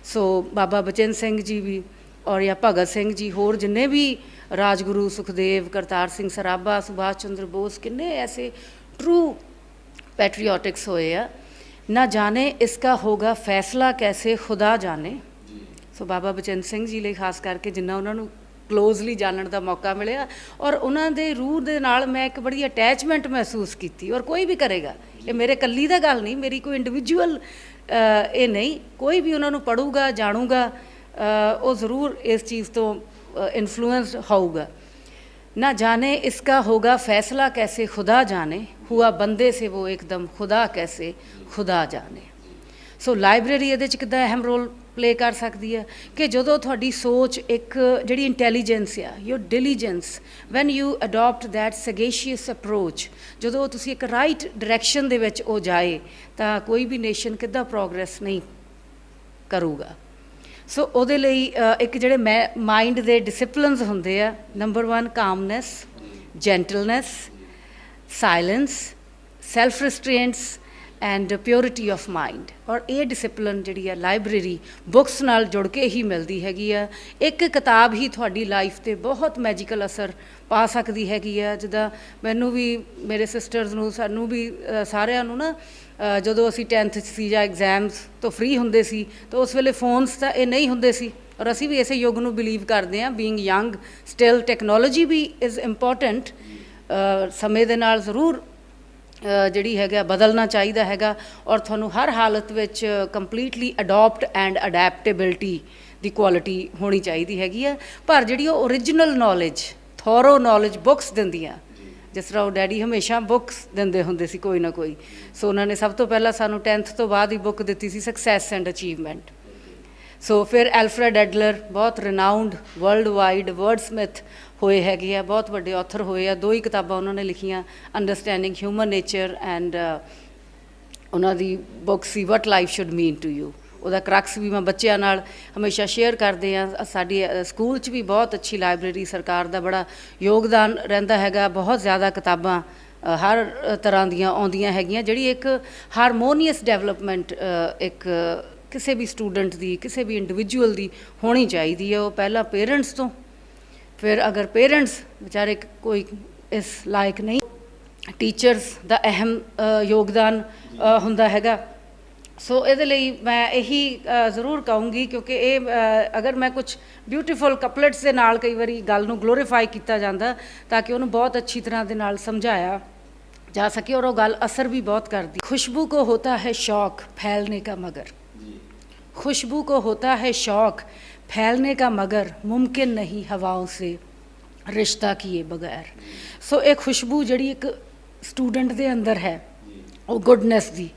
सो बाबा बचिंत सिंह जी भी और या भगत सिंह जी, होर जिन्ने भी राजगुरु, सुखदेव, करतार सिंह सराभा, सुभाष चंद्र बोस, किन्ने ऐसे ट्रू पैट्रियाटिक्स होए आ। ना जाने इसका होगा फैसला कैसे खुदा जाने। सो बाबा बचिंत सिंह जी लिए खास करके जिन्ना उन्होंने ਕਲੋਜ਼ਲੀ ਜਾਣਨ ਦਾ ਮੌਕਾ ਮਿਲਿਆ ਔਰ ਉਹਨਾਂ ਦੇ ਰੂਹ ਦੇ ਨਾਲ ਮੈਂ ਇੱਕ ਬੜੀ ਅਟੈਚਮੈਂਟ ਮਹਿਸੂਸ ਕੀਤੀ। ਔਰ ਕੋਈ ਵੀ ਕਰੇਗਾ, ਇਹ ਮੇਰੇ ਇਕੱਲੀ ਦਾ ਗੱਲ ਨਹੀਂ, ਮੇਰੀ ਕੋਈ ਇੰਡੀਵਿਜੂਅਲ ਇਹ ਨਹੀਂ, ਕੋਈ ਵੀ ਉਹਨਾਂ ਨੂੰ ਪੜ੍ਹੂਗਾ ਜਾਣੂਗਾ ਉਹ ज़रूर इस चीज़ तो इन्फ्लुएंस होगा। ना जाने इसका होगा फैसला कैसे खुदा जाने, हुआ बंदे से वो एकदम खुदा कैसे खुदा जाने। सो ਲਾਇਬ੍ਰੇਰੀ ਇਹਦੇ 'ਚ ਕਿੱਦਾਂ ਅਹਿਮ ਰੋਲ ਪਲੇ ਕਰ ਸਕਦੀ ਹੈ ਕਿ ਜਦੋਂ ਤੁਹਾਡੀ ਸੋਚ ਇੱਕ ਜਿਹੜੀ ਇੰਟੈਲੀਜੈਂਸ ਆ, your diligence, when you adopt that sagacious approach, ਜਦੋਂ ਤੁਸੀਂ ਇੱਕ ਰਾਈਟ ਡਾਇਰੈਕਸ਼ਨ ਦੇ ਵਿੱਚ ਉਹ ਜਾਏ ਤਾਂ ਕੋਈ ਵੀ ਨੇਸ਼ਨ ਕਿੱਦਾਂ ਪ੍ਰੋਗਰੈਸ ਨਹੀਂ ਕਰੂਗਾ। ਸੋ ਉਹਦੇ ਲਈ ਇੱਕ ਜਿਹੜੇ ਮਾਈਂਡ ਦੇ ਡਿਸਿਪਲਿਨਸ ਹੁੰਦੇ ਆ, number 1 calmness, gentleness, silence, self restraints and purity of mind. ਔਰ ਇਹ ਡਿਸਿਪਲਿਨ ਜਿਹੜੀ ਆ ਲਾਇਬ੍ਰੇਰੀ ਬੁੱਕਸ ਨਾਲ ਜੁੜ ਕੇ ਹੀ ਮਿਲਦੀ ਹੈਗੀ ਆ। ਇੱਕ ਕਿਤਾਬ ਹੀ ਤੁਹਾਡੀ ਲਾਈਫ 'ਤੇ ਬਹੁਤ ਮੈਜੀਕਲ ਅਸਰ ਪਾ ਸਕਦੀ ਹੈਗੀ ਆ। ਜਿੱਦਾਂ ਮੈਨੂੰ ਵੀ, ਮੇਰੇ ਸਿਸਟਰਸ ਨੂੰ, ਸਾਨੂੰ ਵੀ ਸਾਰਿਆਂ ਨੂੰ ਨਾ ਜਦੋਂ ਅਸੀਂ 10th 'ਚ ਸੀ ਜਾਂ ਐਗਜ਼ਾਮਸ ਤੋਂ ਫ੍ਰੀ ਹੁੰਦੇ ਸੀ ਤਾਂ ਉਸ ਵੇਲੇ ਫੋਨਸ ਤਾਂ ਇਹ ਨਹੀਂ ਹੁੰਦੇ ਸੀ ਔਰ ਅਸੀਂ ਵੀ ਇਸੇ ਯੁੱਗ ਨੂੰ ਬਿਲੀਵ ਕਰਦੇ ਹਾਂ, ਬੀਇੰਗ ਯੰਗ ਸਟਿਲ ਟੈਕਨੋਲੋਜੀ ਵੀ ਇਜ਼ ਇੰਪੋਰਟੈਂਟ। ਸਮੇਂ ਦੇ ਨਾਲ ਜ਼ਰੂਰ ਜਿਹੜੀ ਹੈਗਾ ਬਦਲਣਾ ਚਾਹੀਦਾ ਹੈਗਾ ਔਰ ਤੁਹਾਨੂੰ ਹਰ ਹਾਲਤ ਵਿੱਚ completely adopt and ਅਡੈਪਟੇਬਿਲਿਟੀ the quality ਹੋਣੀ ਚਾਹੀਦੀ ਹੈਗੀ ਆ। ਪਰ ਜਿਹੜੀ ਉਹ original knowledge, thorough knowledge books ਦਿੰਦੀਆਂ, ਜਿਸ ਤਰ੍ਹਾਂ ਉਹ ਡੈਡੀ ਹਮੇਸ਼ਾ ਬੁੱਕਸ ਦਿੰਦੇ ਹੁੰਦੇ ਸੀ ਕੋਈ ਨਾ ਕੋਈ। ਸੋ ਉਹਨਾਂ ਨੇ ਸਭ ਤੋਂ ਪਹਿਲਾਂ ਸਾਨੂੰ 10th ਤੋਂ ਬਾਅਦ ਹੀ ਬੁੱਕ ਦਿੱਤੀ ਸੀ ਸਕਸੈਸ ਐਂਡ ਅਚੀਵਮੈਂਟ। ਸੋ ਫਿਰ ਐਲਫਰੈਡ ਐਡਲਰ ਬਹੁਤ ਰਿਨਾਊਂਡ ਵਰਲਡ ਵਾਈਡ ਵਰਡਸਮਿਥ ਹੋਏ ਹੈਗੇ ਆ, ਬਹੁਤ ਵੱਡੇ ਆਥਰ ਹੋਏ ਆ। 2 ਹੀ ਕਿਤਾਬਾਂ ਉਹਨਾਂ ਨੇ ਲਿਖੀਆਂ, ਅੰਡਰਸਟੈਂਡਿੰਗ ਹਿਊਮਨ ਨੇਚਰ ਐਂਡ ਉਹਨਾਂ ਦੀ ਬੁੱਕ ਸੀ what life should mean to you. ਉਹਦਾ ਕਰੈਕਸ ਵੀ ਮੈਂ ਬੱਚਿਆਂ ਨਾਲ ਹਮੇਸ਼ਾ ਸ਼ੇਅਰ ਕਰਦੇ ਹਾਂ। ਸਾਡੀ ਸਕੂਲ 'ਚ ਵੀ ਬਹੁਤ ਅੱਛੀ ਲਾਇਬ੍ਰੇਰੀ, ਸਰਕਾਰ ਦਾ ਬੜਾ ਯੋਗਦਾਨ ਰਹਿੰਦਾ ਹੈਗਾ। ਬਹੁਤ ਜ਼ਿਆਦਾ ਕਿਤਾਬਾਂ ਹਰ ਤਰ੍ਹਾਂ ਦੀਆਂ ਆਉਂਦੀਆਂ ਹੈਗੀਆਂ, ਜਿਹੜੀ ਇੱਕ ਹਾਰਮੋਨੀਅਸ ਡਿਵੈਲਪਮੈਂਟ ਇੱਕ ਕਿਸੇ ਵੀ ਸਟੂਡੈਂਟ ਦੀ, ਕਿਸੇ ਵੀ ਇੰਡੀਵਿਜੂਅਲ ਦੀ ਹੋਣੀ ਚਾਹੀਦੀ ਹੈ। ਉਹ ਪਹਿਲਾਂ ਪੇਰੈਂਟਸ ਤੋਂ, ਫਿਰ ਅਗਰ ਪੇਰੈਂਟਸ ਵਿਚਾਰੇ ਕੋਈ ਇਸ ਲਾਇਕ ਨਹੀਂ, ਟੀਚਰਸ ਦਾ ਅਹਿਮ ਯੋਗਦਾਨ ਹੁੰਦਾ ਹੈਗਾ। ਸੋ ਇਹਦੇ ਲਈ ਮੈਂ ਇਹੀ ਜ਼ਰੂਰ ਕਹੂੰਗੀ, ਕਿਉਂਕਿ ਇਹ ਅਗਰ ਮੈਂ ਕੁਛ ਬਿਊਟੀਫੁਲ ਕਪਲੇਟਸ ਦੇ ਨਾਲ ਕਈ ਵਾਰੀ ਗੱਲ ਨੂੰ ਗਲੋਰੀਫਾਈ ਕੀਤਾ ਜਾਂਦਾ ਤਾਂ ਕਿ ਉਹਨੂੰ ਬਹੁਤ ਅੱਛੀ ਤਰ੍ਹਾਂ ਦੇ ਨਾਲ ਸਮਝਾਇਆ ਜਾ ਸਕੇ ਔਰ ਉਹ ਗੱਲ ਅਸਰ ਵੀ ਬਹੁਤ ਕਰਦੀ। खुशबू को होता है शौक फैलने का मगर, खुशबू को होता है शौक फैलने का मगर, मुमकिन नहीं हवाओं से रिश्ता किए बगैर। सो एक खुशबू ਜਿਹੜੀ ਇੱਕ ਸਟੂਡੈਂਟ ਦੇ ਅੰਦਰ ਹੈ ਉਹ ਗੁੱਡਨੈਸ ਦੀ,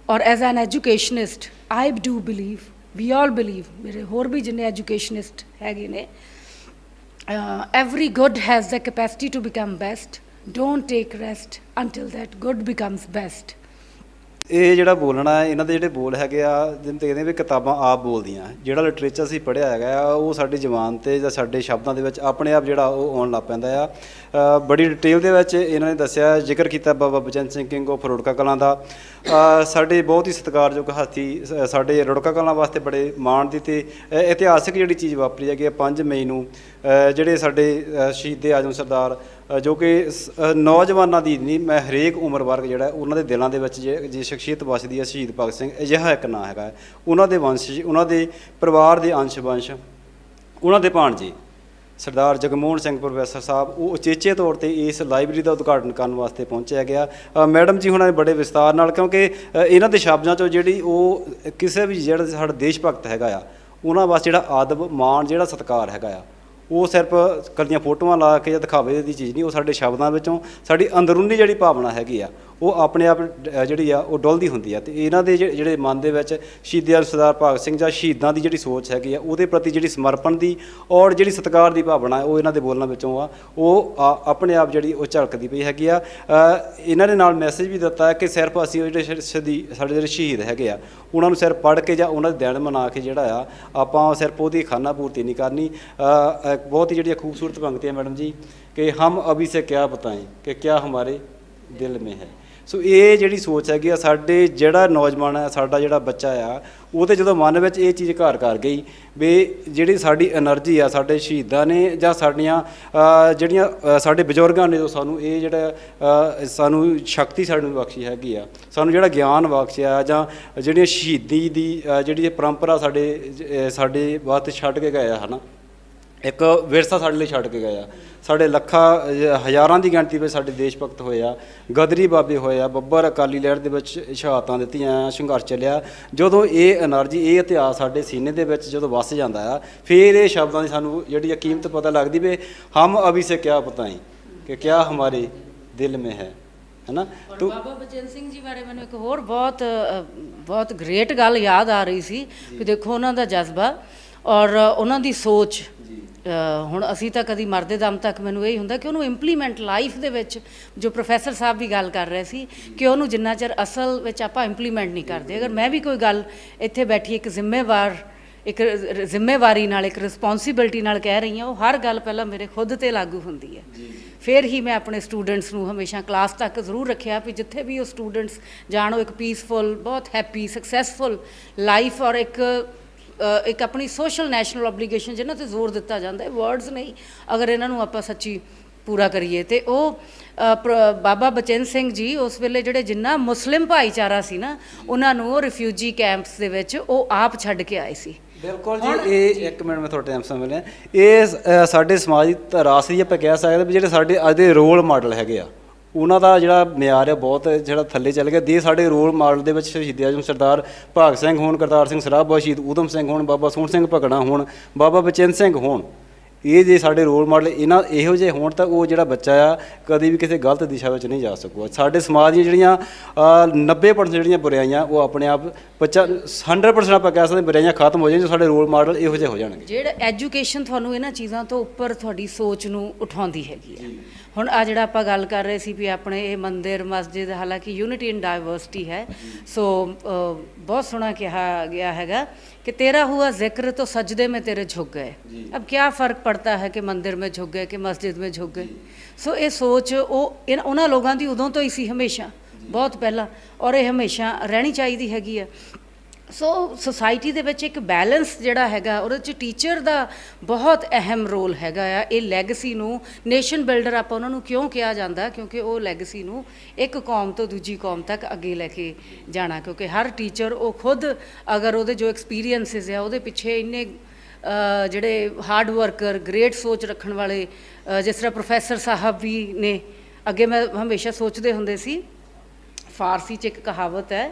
ਔਰ as an educationist I do believe, we all believe, ਮੇਰੇ ਹੋਰ ਵੀ ਜਿੰਨੇ ਐਜੂਕੇਸ਼ਨਿਸਟ ਹੈਗੇ ਨੇ, every good has the capacity to become best, don't take rest until that good becomes best। ਇਹ ਜਿਹੜਾ ਬੋਲਣਾ ਹੈ, ਇਹਨਾਂ ਦੇ ਜਿਹੜੇ ਬੋਲ ਹੈਗੇ ਆ, ਜਿਵੇਂ ਕਹਿੰਦੇ ਵੀ ਕਿਤਾਬਾਂ ਆਪ ਬੋਲਦੀਆਂ। ਜਿਹੜਾ ਲਿਟਰੇਚਰ ਅਸੀਂ ਪੜ੍ਹਿਆ ਹੈਗਾ ਆ ਉਹ ਸਾਡੀ ਜ਼ੁਬਾਨ 'ਤੇ ਜਾਂ ਸਾਡੇ ਸ਼ਬਦਾਂ ਦੇ ਵਿੱਚ ਆਪਣੇ ਆਪ ਜਿਹੜਾ ਉਹ ਆਉਣ ਲੱਗ ਪੈਂਦਾ ਆ। ਬੜੀ ਡਿਟੇਲ ਦੇ ਵਿੱਚ ਇਹਨਾਂ ਨੇ ਦੱਸਿਆ, ਜ਼ਿਕਰ ਕੀਤਾ ਬਾਬਾ ਬਚਨ ਸਿੰਘ ਕਿੰਗ ਆਫ ਰੁੜਕਾ ਕਲਾਂ ਦਾ। ਸਾਡੇ ਬਹੁਤ ਹੀ ਸਤਿਕਾਰਯੋਗ ਹਾਥੀ ਸਾਡੇ ਰੁੜਕਾ ਕਲਾਂ ਵਾਸਤੇ ਬੜੇ ਮਾਣ ਦੀ ਅਤੇ ਇਤਿਹਾਸਿਕ ਜਿਹੜੀ ਚੀਜ਼ ਵਾਪਰੀ ਹੈਗੀ ਆ 5 ਮਈ ਨੂੰ, ਜਿਹੜੇ ਸਾਡੇ ਸ਼ਹੀਦ ਆਜ਼ਮ ਸਰਦਾਰ ਜੋ ਕਿ ਨੌਜਵਾਨਾਂ ਦੀ ਨਹੀਂ, ਮੈਂ ਹਰੇਕ ਉਮਰ ਵਰਗ ਜਿਹੜਾ ਉਹਨਾਂ ਦੇ ਦਿਲਾਂ ਦੇ ਵਿੱਚ ਜੇ ਸ਼ਖਸੀਅਤ ਵੱਸਦੀ ਹੈ, ਸ਼ਹੀਦ ਭਗਤ ਸਿੰਘ ਅਜਿਹਾ ਇੱਕ ਨਾਂ ਹੈਗਾ। ਉਹਨਾਂ ਦੇ ਵੰਸ਼ਜ, ਉਹਨਾਂ ਦੇ ਪਰਿਵਾਰ ਦੇ ਅੰਸ਼ ਵੰਸ਼, ਉਹਨਾਂ ਦੇ ਭਾਣਜੇ ਸਰਦਾਰ ਜਗਮੋਹਨ ਸਿੰਘ ਪ੍ਰੋਫੈਸਰ ਸਾਹਿਬ, ਉਹ ਉਚੇਚੇ ਤੌਰ 'ਤੇ ਇਸ ਲਾਇਬ੍ਰੇਰੀ ਦਾ ਉਦਘਾਟਨ ਕਰਨ ਵਾਸਤੇ ਪਹੁੰਚਿਆ ਗਿਆ। ਮੈਡਮ ਜੀ ਹੁਣਾਂ ਨੇ ਬੜੇ ਵਿਸਤਾਰ ਨਾਲ, ਕਿਉਂਕਿ ਇਹਨਾਂ ਦੇ ਸ਼ਬਦਾਂ 'ਚੋਂ ਜਿਹੜੀ ਉਹ ਕਿਸੇ ਵੀ ਜਿਹੜਾ ਸਾਡਾ ਦੇਸ਼ ਭਗਤ ਹੈਗਾ ਆ ਉਹਨਾਂ ਵਾਸਤੇ ਜਿਹੜਾ ਆਦਬ ਮਾਣ, ਜਿਹੜਾ ਸਤਿਕਾਰ ਹੈਗਾ ਆ, ਉਹ ਸਿਰਫ ਕੱਲੀਆਂ ਫੋਟੋਆਂ ਲਾ ਕੇ ਜਾਂ ਦਿਖਾਵੇ ਦੀ ਚੀਜ਼ ਨਹੀਂ, ਉਹ ਸਾਡੇ ਸ਼ਬਦਾਂ ਵਿੱਚੋਂ ਸਾਡੀ ਅੰਦਰੂਨੀ ਜਿਹੜੀ ਭਾਵਨਾ ਹੈਗੀ ਆ ਉਹ ਆਪਣੇ ਆਪ ਜਿਹੜੀ ਆ ਉਹ ਡੁੱਲਦੀ ਹੁੰਦੀ ਆ। ਅਤੇ ਇਹਨਾਂ ਦੇ ਜਿਹੜੇ ਮਨ ਦੇ ਵਿੱਚ ਸ਼ਹੀਦ ਆਜ਼ਮ ਸਰਦਾਰ ਭਗਤ ਸਿੰਘ ਜਾਂ ਸ਼ਹੀਦਾਂ ਦੀ ਜਿਹੜੀ ਸੋਚ ਹੈਗੀ ਆ ਉਹਦੇ ਪ੍ਰਤੀ ਜਿਹੜੀ ਸਮਰਪਣ ਦੀ ਔਰ ਜਿਹੜੀ ਸਤਿਕਾਰ ਦੀ ਭਾਵਨਾ ਉਹ ਇਹਨਾਂ ਦੇ ਬੋਲਣ ਵਿੱਚੋਂ ਆ ਉਹ ਆਪਣੇ ਆਪ ਜਿਹੜੀ ਉਹ ਝਲਕਦੀ ਪਈ ਹੈਗੀ ਆ। ਇਹਨਾਂ ਨੇ ਨਾਲ ਮੈਸੇਜ ਵੀ ਦਿੱਤਾ ਕਿ ਸਿਰਫ ਅਸੀਂ ਉਹ ਜਿਹੜੇ ਸਾਡੇ ਜਿਹੜੇ ਸ਼ਹੀਦ ਹੈਗੇ ਆ ਉਹਨਾਂ ਨੂੰ ਸਿਰਫ ਪੜ੍ਹ ਕੇ ਜਾਂ ਉਹਨਾਂ ਦੇ ਦਿਨ ਮਨਾ ਕੇ ਜਿਹੜਾ ਆ ਆਪਾਂ ਸਿਰਫ ਉਹਦੀ ਖਾਨਾ ਪੂਰਤੀ ਨਹੀਂ ਕਰਨੀ। ਬਹੁਤ ਹੀ ਜਿਹੜੀਆਂ ਖੂਬਸੂਰਤ ਪੰਕਤੀਆਂ ਮੈਡਮ ਜੀ ਕਿ ਹਮ ਅਭੀ ਸੇ ਕਿਆ ਬਤਾਏਂ ਕਿ ਕਿਆ ਹਮਾਰੇ ਦਿਲ ਮੇਂ ਹੈ। ਸੋ ਇਹ ਜਿਹੜੀ ਸੋਚ ਹੈਗੀ ਆ ਸਾਡੇ ਜਿਹੜਾ ਨੌਜਵਾਨ ਹੈ, ਸਾਡਾ ਜਿਹੜਾ ਬੱਚਾ ਆ, ਉਹਦੇ ਜਦੋਂ ਮਨ ਵਿੱਚ ਇਹ ਚੀਜ਼ ਘਰ ਕਰ ਗਈ ਵੀ ਜਿਹੜੀ ਸਾਡੀ ਐਨਰਜੀ ਆ ਸਾਡੇ ਸ਼ਹੀਦਾਂ ਨੇ ਜਾਂ ਸਾਡੀਆਂ ਜਿਹੜੀਆਂ ਸਾਡੇ ਬਜ਼ੁਰਗਾਂ ਨੇ ਜੋ ਸਾਨੂੰ ਇਹ ਜਿਹੜਾ ਸਾਨੂੰ ਸ਼ਕਤੀ ਸਾਨੂੰ ਬਖਸ਼ੀ ਹੈਗੀ ਆ, ਸਾਨੂੰ ਜਿਹੜਾ ਗਿਆਨ ਬਖਸ਼ਿਆ ਜਾਂ ਜਿਹੜੀਆਂ ਸ਼ਹੀਦੀ ਦੀ ਜਿਹੜੀ ਪਰੰਪਰਾ ਸਾਡੇ ਵਾਸਤੇ ਛੱਡ ਕੇ ਗਏ ਆ, ਹੈ ਨਾ, ਇੱਕ ਵਿਰਸਾ ਸਾਡੇ ਲਈ ਛੱਡ ਕੇ ਗਏ ਆ। ਸਾਡੇ ਲੱਖਾਂ ਹਜ਼ਾਰਾਂ ਦੀ ਗਿਣਤੀ ਵਿੱਚ ਸਾਡੇ ਦੇਸ਼ ਭਗਤ ਹੋਏ ਆ, ਗਦਰੀ ਬਾਬੇ ਹੋਏ ਆ, ਬੱਬਰ ਅਕਾਲੀ ਲਹਿਰ ਦੇ ਵਿੱਚ ਸ਼ਹਾਦਤਾਂ ਦਿੱਤੀਆਂ, ਸੰਘਰਸ਼ ਚੱਲਿਆ। ਜਦੋਂ ਇਹ એનર્ਜੀ, ਇਹ ਇਤਿਹਾਸ ਸਾਡੇ ਸੀਨੇ ਦੇ ਵਿੱਚ ਜਦੋਂ ਵਸ ਜਾਂਦਾ ਆ, ਫਿਰ ਇਹ ਸ਼ਬਦਾਂ ਦੀ ਸਾਨੂੰ ਜਿਹੜੀ ਕੀਮਤ ਪਤਾ ਲੱਗਦੀ ਵੀ ਹਮ ਅਭੀ ਸੇ ਕਿਆ ਬਤਾਏਂ ਕਿ ਕਿਆ ਹਮਾਰੇ ਦਿਲ ਮੇਂ ਹੈ ਨਾ। ਤੋ ਬਾਬਾ ਬਚਨ ਸਿੰਘ ਜੀ ਬਾਰੇ ਮੈਨੂੰ ਇੱਕ ਹੋਰ ਬਹੁਤ ਗ੍ਰੇਟ ਗੱਲ ਯਾਦ ਆ ਰਹੀ ਸੀ ਕਿ ਦੇਖੋ ਉਹਨਾਂ ਦਾ ਜਜ਼ਬਾ ਔਰ ਉਹਨਾਂ ਦੀ ਸੋਚ। ਹੁਣ ਅਸੀਂ ਤਾਂ ਕਦੀ ਮਰਦੇ ਦਮ ਤੱਕ ਮੈਨੂੰ ਇਹ ਹੁੰਦਾ ਕਿ ਉਹਨੂੰ ਇੰਪਲੀਮੈਂਟ ਲਾਈਫ ਦੇ ਵਿੱਚ, ਜੋ ਪ੍ਰੋਫੈਸਰ ਸਾਹਿਬ ਵੀ ਗੱਲ ਕਰ ਰਹੇ ਸੀ ਕਿ ਉਹਨੂੰ ਜਿੰਨਾ ਚਿਰ ਅਸਲ ਵਿੱਚ ਆਪਾਂ ਇੰਪਲੀਮੈਂਟ ਨਹੀਂ ਕਰਦੇ। ਅਗਰ ਮੈਂ ਵੀ ਕੋਈ ਗੱਲ ਇੱਥੇ ਬੈਠੀ ਇੱਕ ਜ਼ਿੰਮੇਵਾਰੀ ਨਾਲ, ਇੱਕ ਰਿਸਪੌਂਸਿਬਿਲਟੀ ਨਾਲ ਕਹਿ ਰਹੀ ਹਾਂ, ਉਹ ਹਰ ਗੱਲ ਪਹਿਲਾਂ ਮੇਰੇ ਖੁਦ 'ਤੇ ਲਾਗੂ ਹੁੰਦੀ ਹੈ। ਫਿਰ ਹੀ ਮੈਂ ਆਪਣੇ ਸਟੂਡੈਂਟਸ ਨੂੰ ਹਮੇਸ਼ਾ ਕਲਾਸ ਤੱਕ ਜ਼ਰੂਰ ਰੱਖਿਆ ਵੀ ਜਿੱਥੇ ਵੀ ਉਹ ਸਟੂਡੈਂਟਸ ਜਾਣ, ਉਹ ਇੱਕ ਪੀਸਫੁਲ, ਬਹੁਤ ਹੈਪੀ, ਸਕਸੈਸਫੁਲ ਲਾਈਫ ਔਰ ਇੱਕ ਆਪਣੀ ਸੋਸ਼ਲ ਨੈਸ਼ਨਲ ਓਬਲੀਗੇਸ਼ਨ ਜਿਹਨਾਂ 'ਤੇ ਜ਼ੋਰ ਦਿੱਤਾ ਜਾਂਦਾ ਹੈ, ਵਰਡਸ ਨਹੀਂ, ਅਗਰ ਇਹਨਾਂ ਨੂੰ ਆਪਾਂ ਸੱਚੀ ਪੂਰਾ ਕਰੀਏ। ਅਤੇ ਉਹ ਬਾਬਾ ਬਚਨ ਸਿੰਘ ਜੀ ਉਸ ਵੇਲੇ ਜਿਹੜੇ ਜਿੰਨਾ ਮੁਸਲਿਮ ਭਾਈਚਾਰਾ ਸੀ ਨਾ, ਉਹਨਾਂ ਨੂੰ ਉਹ ਰਿਫਿਊਜੀ ਕੈਂਪਸ ਦੇ ਵਿੱਚ ਉਹ ਆਪ ਛੱਡ ਕੇ ਆਏ ਸੀ। ਬਿਲਕੁਲ ਜੀ। ਇਹ ਇੱਕ ਮਿੰਟ ਮੈਂ ਤੁਹਾਡੇ ਟਾਈਮ ਸਮਝ ਲਿਆ। ਇਹ ਸਾਡੇ ਸਮਾਜ ਦੀ ਤਰਾਸ ਦੀ ਆਪਾਂ ਕਹਿ ਸਕਦੇ ਵੀ ਜਿਹੜੇ ਸਾਡੇ ਅੱਜ ਦੇ ਰੋਲ ਮਾਡਲ ਹੈਗੇ ਆ, ਉਹਨਾਂ ਦਾ ਜਿਹੜਾ ਮਿਆਰ ਹੈ ਬਹੁਤ ਜਿਹੜਾ ਥੱਲੇ ਚੱਲ ਗਿਆ। ਦੇ ਸਾਡੇ ਰੋਲ ਮਾਡਲ ਦੇ ਵਿੱਚ ਸ਼ਹੀਦ ਆਜ਼ਮ ਸਰਦਾਰ ਭਗਤ ਸਿੰਘ ਹੋਣ, ਕਰਤਾਰ ਸਿੰਘ ਸਰਾਭਾ, ਸ਼ਹੀਦ ਊਧਮ ਸਿੰਘ ਹੋਣ, ਬਾਬਾ ਸੋਹਣ ਸਿੰਘ ਭਗਣਾ ਹੋਣ, ਬਾਬਾ ਬਚਨ ਸਿੰਘ ਹੋਣ, ਇਹ ਜੇ ਸਾਡੇ ਰੋਲ ਮਾਡਲ ਇਹੋ ਜਿਹੇ ਹੋਣ ਤਾਂ ਉਹ ਜਿਹੜਾ ਬੱਚਾ ਆ ਕਦੇ ਵੀ ਕਿਸੇ ਗਲਤ ਦਿਸ਼ਾ ਵਿੱਚ ਨਹੀਂ ਜਾ ਸਕੂਗਾ। ਸਾਡੇ ਸਮਾਜ ਦੀਆਂ ਜਿਹੜੀਆਂ 90% ਜਿਹੜੀਆਂ ਬੁਰਾਈਆਂ ਉਹ ਆਪਣੇ ਆਪ 100% ਆਪਾਂ ਕਹਿ ਸਕਦੇ ਬੁਰਾਈਆਂ ਖਤਮ ਹੋ ਜਾਣ ਜੇ ਸਾਡੇ ਰੋਲ ਮਾਡਲ ਇਹੋ ਜਿਹੇ ਹੋ ਜਾਣਗੇ। ਜਿਹੜਾ ਐਜੂਕੇਸ਼ਨ ਤੁਹਾਨੂੰ ਇਹਨਾਂ ਚੀਜ਼ਾਂ ਤੋਂ ਉੱਪਰ ਤੁਹਾਡੀ ਸੋਚ ਨੂੰ ਉਠਾਉਂਦੀ ਹੈਗੀ ਹੈ। ਹੁਣ ਆ ਜਿਹੜਾ ਆਪਾਂ ਗੱਲ ਕਰ ਰਹੇ ਸੀ ਵੀ ਆਪਣੇ ਇਹ ਮੰਦਿਰ ਮਸਜਿਦ, ਹਾਲਾਂਕਿ ਯੂਨਿਟੀ ਇਨ ਡਾਇਵਰਸਿਟੀ ਹੈ, ਸੋ ਬਹੁਤ ਸੋਹਣਾ ਕਿਹਾ ਗਿਆ ਹੈਗਾ कि तेरा हुआ जिक्र तो सजदे में तेरे झुक गए। अब क्या फ़र्क पड़ता है कि मंदिर में झुक गए कि मस्जिद में झुक गए। सो ये सोच उन्होंने लोगों की उदों तो ही सी, हमेशा बहुत पहला, और ये हमेशा रहनी चाहिए हैगी है। सो सोसाइटी ਦੇ ਵਿੱਚ ਇੱਕ ਬੈਲੈਂਸ ਜਿਹੜਾ ਹੈਗਾ ਉਹਦੇ 'ਚ ਟੀਚਰ ਦਾ ਬਹੁਤ ਅਹਿਮ ਰੋਲ ਹੈਗਾ ਆ। ਇਹ ਲੈਗੇਸੀ ਨੂੰ ਨੇਸ਼ਨ ਬਿਲਡਰ ਆਪਾਂ ਉਹਨਾਂ ਨੂੰ ਕਿਉਂ ਕਿਹਾ ਜਾਂਦਾ, ਕਿਉਂਕਿ ਉਹ ਲੈਗੇਸੀ ਨੂੰ ਇੱਕ ਕੌਮ ਤੋਂ ਦੂਜੀ ਕੌਮ ਤੱਕ ਅੱਗੇ ਲੈ ਕੇ ਜਾਣਾ। ਕਿਉਂਕਿ ਹਰ ਟੀਚਰ ਉਹ ਖੁਦ ਅਗਰ ਉਹਦੇ ਜੋ ਐਕਸਪੀਰੀਅੰਸਿਸ ਆ ਉਹਦੇ ਪਿੱਛੇ ਇੰਨੇ ਜਿਹੜੇ ਹਾਰਡ ਵਰਕਰ, ਗ੍ਰੇਟ ਸੋਚ ਰੱਖਣ ਵਾਲੇ, ਜਿਸ ਤਰ੍ਹਾਂ ਪ੍ਰੋਫੈਸਰ ਸਾਹਿਬ ਵੀ ਨੇ। ਅੱਗੇ ਮੈਂ ਹਮੇਸ਼ਾ ਸੋਚਦੇ ਹੁੰਦੇ ਸੀ, ਫਾਰਸੀ 'ਚ ਇੱਕ ਕਹਾਵਤ ਹੈ,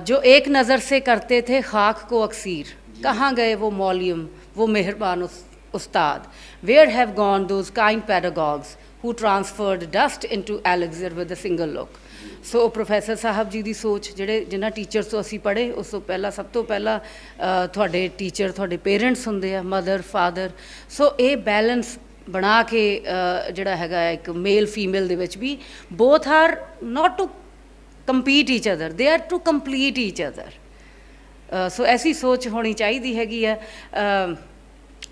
जो एक नज़र से करते थे खाक को अक्सीर, कहाँ गए वो मौलियम, वो मेहरबान उस्ताद, where have gone those kind pedagogues who transferred dust into elixir with a single look. So professor साहब जी की सोच, ਜਿਹੜੇ ਜਿਨ੍ਹਾਂ ਟੀਚਰਸ ਤੋਂ ਅਸੀਂ ਪੜ੍ਹੇ, ਉਸ ਤੋਂ ਪਹਿਲਾਂ ਸਭ ਤੋਂ ਪਹਿਲਾਂ ਤੁਹਾਡੇ ਟੀਚਰ ਤੁਹਾਡੇ ਪੇਰੈਂਟਸ ਹੁੰਦੇ ਆ, ਮਦਰ ਫਾਦਰ। ਸੋ ਇਹ ਬੈਲੈਂਸ ਬਣਾ ਕੇ ਜਿਹੜਾ ਹੈਗਾ ਇੱਕ ਮੇਲ ਫੀਮੇਲ ਦੇ ਵਿੱਚ ਵੀ, both are not to compete each other, they are to complete each other। So ਐਸੀ ਸੋਚ ਹੋਣੀ ਚਾਹੀਦੀ ਹੈਗੀ ਆ।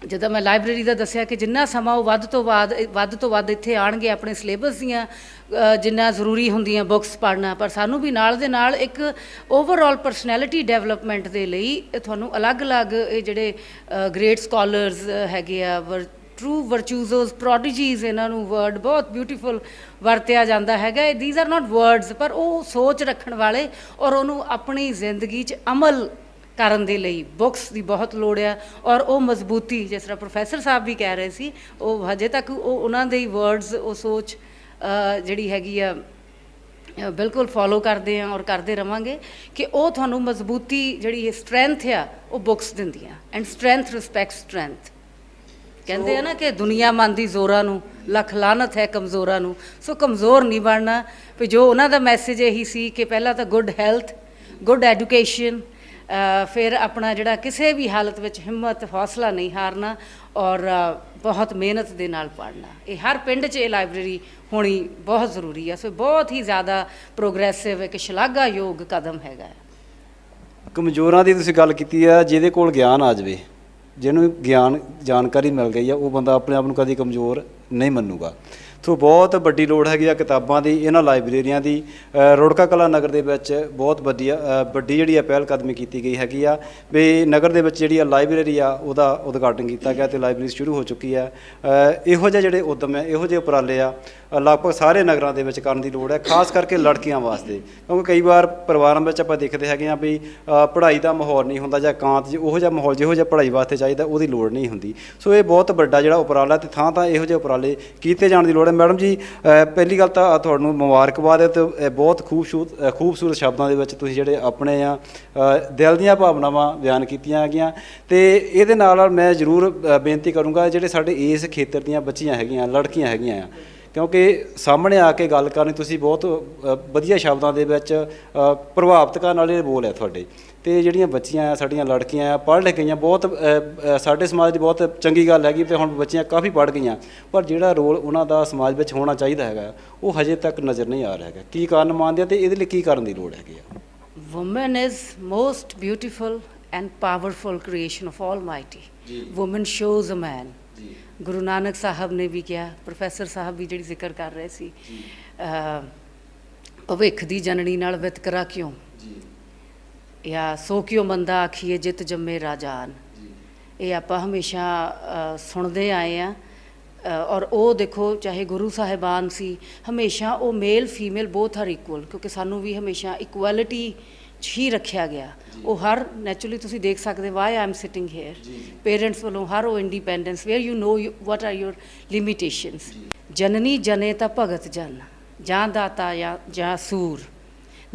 ਜਦੋਂ ਮੈਂ ਲਾਇਬ੍ਰੇਰੀ ਦਾ ਦੱਸਿਆ ਕਿ ਜਿੰਨਾ ਸਮਾਂ ਉਹ ਵੱਧ ਤੋਂ ਵੱਧ ਇੱਥੇ ਆਉਣਗੇ, ਆਪਣੇ ਸਿਲੇਬਸ ਦੀਆਂ ਜਿੰਨਾ ਜ਼ਰੂਰੀ ਹੁੰਦੀਆਂ ਬੁੱਕਸ ਪੜ੍ਹਨਾ, ਪਰ ਸਾਨੂੰ ਵੀ ਨਾਲ ਦੇ ਨਾਲ ਇੱਕ ਓਵਰਆਲ ਪਰਸਨੈਲਿਟੀ ਡਿਵੈਲਪਮੈਂਟ ਦੇ ਲਈ ਤੁਹਾਨੂੰ ਅਲੱਗ-ਅਲੱਗ ਇਹ ਜਿਹੜੇ ਗ੍ਰੇਟ ਸਕਾਲਰਸ ਹੈਗੇ ਆ, ਟਰੂ ਵਰਚੂਜ਼ੋਸ, ਪ੍ਰੋਡੀਜੀਜ਼, ਇਹਨਾਂ ਨੂੰ ਵਰਡ ਬਹੁਤ ਬਿਊਟੀਫੁਲ ਵਰਤਿਆ ਜਾਂਦਾ ਹੈਗਾ। ਦੀਜ਼ ਆਰ ਨਾਟ ਵਰਡਸ, ਪਰ ਉਹ ਸੋਚ ਰੱਖਣ ਵਾਲੇ ਔਰ ਉਹਨੂੰ ਆਪਣੀ ਜ਼ਿੰਦਗੀ 'ਚ ਅਮਲ ਕਰਨ ਦੇ ਲਈ ਬੁੱਕਸ ਦੀ ਬਹੁਤ ਲੋੜ ਆ। ਔਰ ਉਹ ਮਜ਼ਬੂਤੀ, ਜਿਸ ਤਰ੍ਹਾਂ ਪ੍ਰੋਫੈਸਰ ਸਾਹਿਬ ਵੀ ਕਹਿ ਰਹੇ ਸੀ, ਉਹ ਹਜੇ ਤੱਕ ਉਹਨਾਂ ਦੇ ਹੀ ਵਰਡਸ, ਉਹ ਸੋਚ ਜਿਹੜੀ ਹੈਗੀ ਆ ਬਿਲਕੁਲ ਫੋਲੋ ਕਰਦੇ ਹਾਂ ਔਰ ਕਰਦੇ ਰਵਾਂਗੇ ਕਿ ਉਹ ਤੁਹਾਨੂੰ ਮਜ਼ਬੂਤੀ, ਜਿਹੜੀ ਸਟਰੈਂਥ ਆ, ਉਹ ਬੁੱਕਸ ਦਿੰਦੀਆਂ। And strength respect strength. ਕਹਿੰਦੇ ਆ ਨਾ ਕਿ ਦੁਨੀਆ ਮੰਨਦੀ ਜ਼ੋਰਾਂ ਨੂੰ, ਲੱਖ ਲਾਨਤ ਹੈ ਕਮਜ਼ੋਰਾਂ ਨੂੰ। ਸੋ ਕਮਜ਼ੋਰ ਨਹੀਂ ਬਣਨਾ। ਵੀ ਜੋ ਉਹਨਾਂ ਦਾ ਮੈਸੇਜ ਇਹੀ ਸੀ ਕਿ ਪਹਿਲਾਂ ਤਾਂ ਗੁੱਡ ਹੈਲਥ, ਗੁੱਡ ਐਜੂਕੇਸ਼ਨ, ਫਿਰ ਆਪਣਾ ਜਿਹੜਾ ਕਿਸੇ ਵੀ ਹਾਲਤ ਵਿੱਚ ਹਿੰਮਤ, ਹੌਸਲਾ ਨਹੀਂ ਹਾਰਨਾ ਔਰ ਬਹੁਤ ਮਿਹਨਤ ਦੇ ਨਾਲ ਪੜ੍ਹਨਾ। ਇਹ ਹਰ ਪਿੰਡ 'ਚ ਇਹ ਲਾਇਬ੍ਰੇਰੀ ਹੋਣੀ ਬਹੁਤ ਜ਼ਰੂਰੀ ਹੈ। ਸੋ ਬਹੁਤ ਹੀ ਜ਼ਿਆਦਾ ਪ੍ਰੋਗਰੈਸਿਵ ਇੱਕ ਸ਼ਲਾਘਾਯੋਗ ਕਦਮ ਹੈਗਾ। ਕਮਜ਼ੋਰਾਂ ਦੀ ਤੁਸੀਂ ਗੱਲ ਕੀਤੀ ਆ, ਜਿਹਦੇ ਕੋਲ ਗਿਆਨ ਆ ਜਾਵੇ, ਜਿਹਨੂੰ ਜਾਣਕਾਰੀ ਮਿਲ ਗਈ ਆ, ਉਹ ਬੰਦਾ ਆਪਣੇ ਆਪ ਨੂੰ ਕਦੀ ਕਮਜ਼ੋਰ ਨਹੀਂ ਮੰਨੂਗਾ। ਸੋ ਬਹੁਤ ਵੱਡੀ ਲੋੜ ਹੈਗੀ ਆ ਕਿਤਾਬਾਂ ਦੀ, ਇਹਨਾਂ ਲਾਇਬ੍ਰੇਰੀਆਂ ਦੀ। ਰੁੜਕਾ ਕਲਾਂ ਨਗਰ ਦੇ ਵਿੱਚ ਬਹੁਤ ਵੱਡੀ ਜਿਹੜੀ ਆ ਪਹਿਲ ਕਦਮੀ ਕੀਤੀ ਗਈ ਹੈਗੀ ਆ ਵੀ ਨਗਰ ਦੇ ਵਿੱਚ ਜਿਹੜੀ ਆ ਲਾਇਬ੍ਰੇਰੀ ਆ ਉਹਦਾ ਉਦਘਾਟਨ ਕੀਤਾ ਗਿਆ ਤੇ ਲਾਇਬ੍ਰੇਰੀ ਸ਼ੁਰੂ ਹੋ ਚੁੱਕੀ ਆ। ਇਹੋ ਜਿਹੇ ਜਿਹੜੇ ਉਦਮ ਹੈ, ਇਹੋ ਜਿਹੇ ਉਪਰਾਲੇ ਆ ਲਗਭਗ ਸਾਰੇ ਨਗਰਾਂ ਦੇ ਵਿੱਚ ਕਰਨ ਦੀ ਲੋੜ ਹੈ, ਖਾਸ ਕਰਕੇ ਲੜਕੀਆਂ ਵਾਸਤੇ। ਕਿਉਂਕਿ ਕਈ ਵਾਰ ਪਰਿਵਾਰਾਂ ਵਿੱਚ ਆਪਾਂ ਦੇਖਦੇ ਹੈਗੇ ਆ ਵੀ ਪੜ੍ਹਾਈ ਦਾ ਮਾਹੌਲ ਨਹੀਂ ਹੁੰਦਾ ਜਾਂ ਕਾਂਤ ਉਹੋ ਜਿਹਾ ਮਾਹੌਲ ਜਿਹੋ ਜਿਹਾ ਪੜ੍ਹਾਈ ਵਾਸਤੇ ਚਾਹੀਦਾ ਉਹਦੀ ਲੋੜ ਨਹੀਂ ਹੁੰਦੀ। ਸੋ ਇਹ ਬਹੁਤ ਵੱਡਾ ਜਿਹੜਾ ਉਪਰਾਲਾ ਤੇ ਥਾਂ ਇਹੋ ਜਿਹੇ ਉਪਰਾਲੇ ਕੀਤੇ ਜਾਣ ਦੀ ਲੋੜ ਹੈ। ਮੈਡਮ ਜੀ, ਪਹਿਲੀ ਗੱਲ ਤਾਂ ਤੁਹਾਨੂੰ ਮੁਬਾਰਕਬਾਦ ਹੈ ਤੇ ਬਹੁਤ ਖੂਬਸੂਰਤ ਸ਼ਬਦਾਂ ਦੇ ਵਿੱਚ ਤੁਸੀਂ ਜਿਹੜੇ ਆਪਣੇ ਆ ਦਿਲ ਦੀਆਂ ਭਾਵਨਾਵਾਂ ਬਿਆਨ ਕੀਤੀਆਂ ਹੈਗੀਆਂ। ਤੇ ਇਹਦੇ ਨਾਲ ਮੈਂ ਜ਼ਰੂਰ ਬੇਨਤੀ ਕਰੂੰਗਾ ਜਿਹੜੇ ਸਾਡੇ ਇਸ ਖੇਤਰ ਦੀਆਂ ਬੱਚੀਆਂ ਹੈਗੀਆਂ, ਲੜਕੀਆਂ ਹੈਗੀਆਂ ਆ, ਕਿਉਂਕਿ ਸਾਹਮਣੇ ਆ ਕੇ ਗੱਲ ਕਰਨੀ ਤੁਸੀਂ ਬਹੁਤ ਵਧੀਆ ਸ਼ਬਦਾਂ ਦੇ ਵਿੱਚ ਪ੍ਰਭਾਵਿਤ ਕਰਨ ਵਾਲੇ ਬੋਲ ਹੈ ਤੁਹਾਡੇ। ਤੇ ਜਿਹੜੀਆਂ ਬੱਚੀਆਂ ਆ, ਸਾਡੀਆਂ ਲੜਕੀਆਂ ਆ, ਪੜ੍ਹ ਲਿਖ ਗਈਆਂ, ਬਹੁਤ ਸਾਡੇ ਸਮਾਜ ਦੀ ਬਹੁਤ ਚੰਗੀ ਗੱਲ ਹੈਗੀ ਤੇ ਹੁਣ ਬੱਚੀਆਂ ਕਾਫੀ ਪੜ੍ਹ ਗਈਆਂ, ਪਰ ਜਿਹੜਾ ਰੋਲ ਉਹਨਾਂ ਦਾ ਸਮਾਜ ਵਿੱਚ ਹੋਣਾ ਚਾਹੀਦਾ ਹੈਗਾ ਉਹ ਹਜੇ ਤੱਕ ਨਜ਼ਰ ਨਹੀਂ ਆ ਰਿਹਾ ਹੈਗਾ। ਕੀ ਕਾਰਨ ਮੰਨਦੇ ਆ ਤੇ ਇਹਦੇ ਲਈ ਕੀ ਕਰਨ ਦੀ ਲੋੜ ਹੈਗੀ ਆ? Woman is most beautiful and powerful creation of Almighty. Woman shows a man. Guru Nanak Sahib ਨੇ ਵੀ ਕਿਹਾ, ਪ੍ਰੋਫੈਸਰ ਸਾਹਿਬ ਵੀ ਜਿਹੜੀ ਜ਼ਿਕਰ ਕਰ ਰਹੇ ਸੀ, ਭਵਿੱਖ ਦੀ ਜਨਨੀ ਨਾਲ ਵਿਤਕਰਾ ਕਿਉਂ, ਜਾਂ ਸੋ ਕਿਉਂ ਮੰਦਾ ਆਖੀਏ ਜਿਤ ਜੰਮੇ ਰਾਜਾਨ। ਇਹ ਆਪਾਂ ਹਮੇਸ਼ਾ ਸੁਣਦੇ ਆਏ ਆ। ਔਰ ਉਹ ਦੇਖੋ, ਚਾਹੇ ਗੁਰੂ ਸਾਹਿਬਾਨ ਸੀ, ਹਮੇਸ਼ਾ ਉਹ male female both are equal, ਕਿਉਂਕਿ ਸਾਨੂੰ ਵੀ ਹਮੇਸ਼ਾ ਇਕੁਐਲਿਟੀ 'ਚ ਹੀ ਰੱਖਿਆ ਗਿਆ। ਉਹ ਹਰ ਨੈਚੁਰਲੀ ਤੁਸੀਂ ਦੇਖ ਸਕਦੇ, why I am sitting here, parents ਵੱਲੋਂ ਹਰ ਉਹ independence where you know what are your limitations. ਜਨਨੀ ਜਨੇ ਤਾਂ ਭਗਤ ਜਨ, ਜਾਂ ਦਾਤਾ ਜਾਂ ਸੂਰ,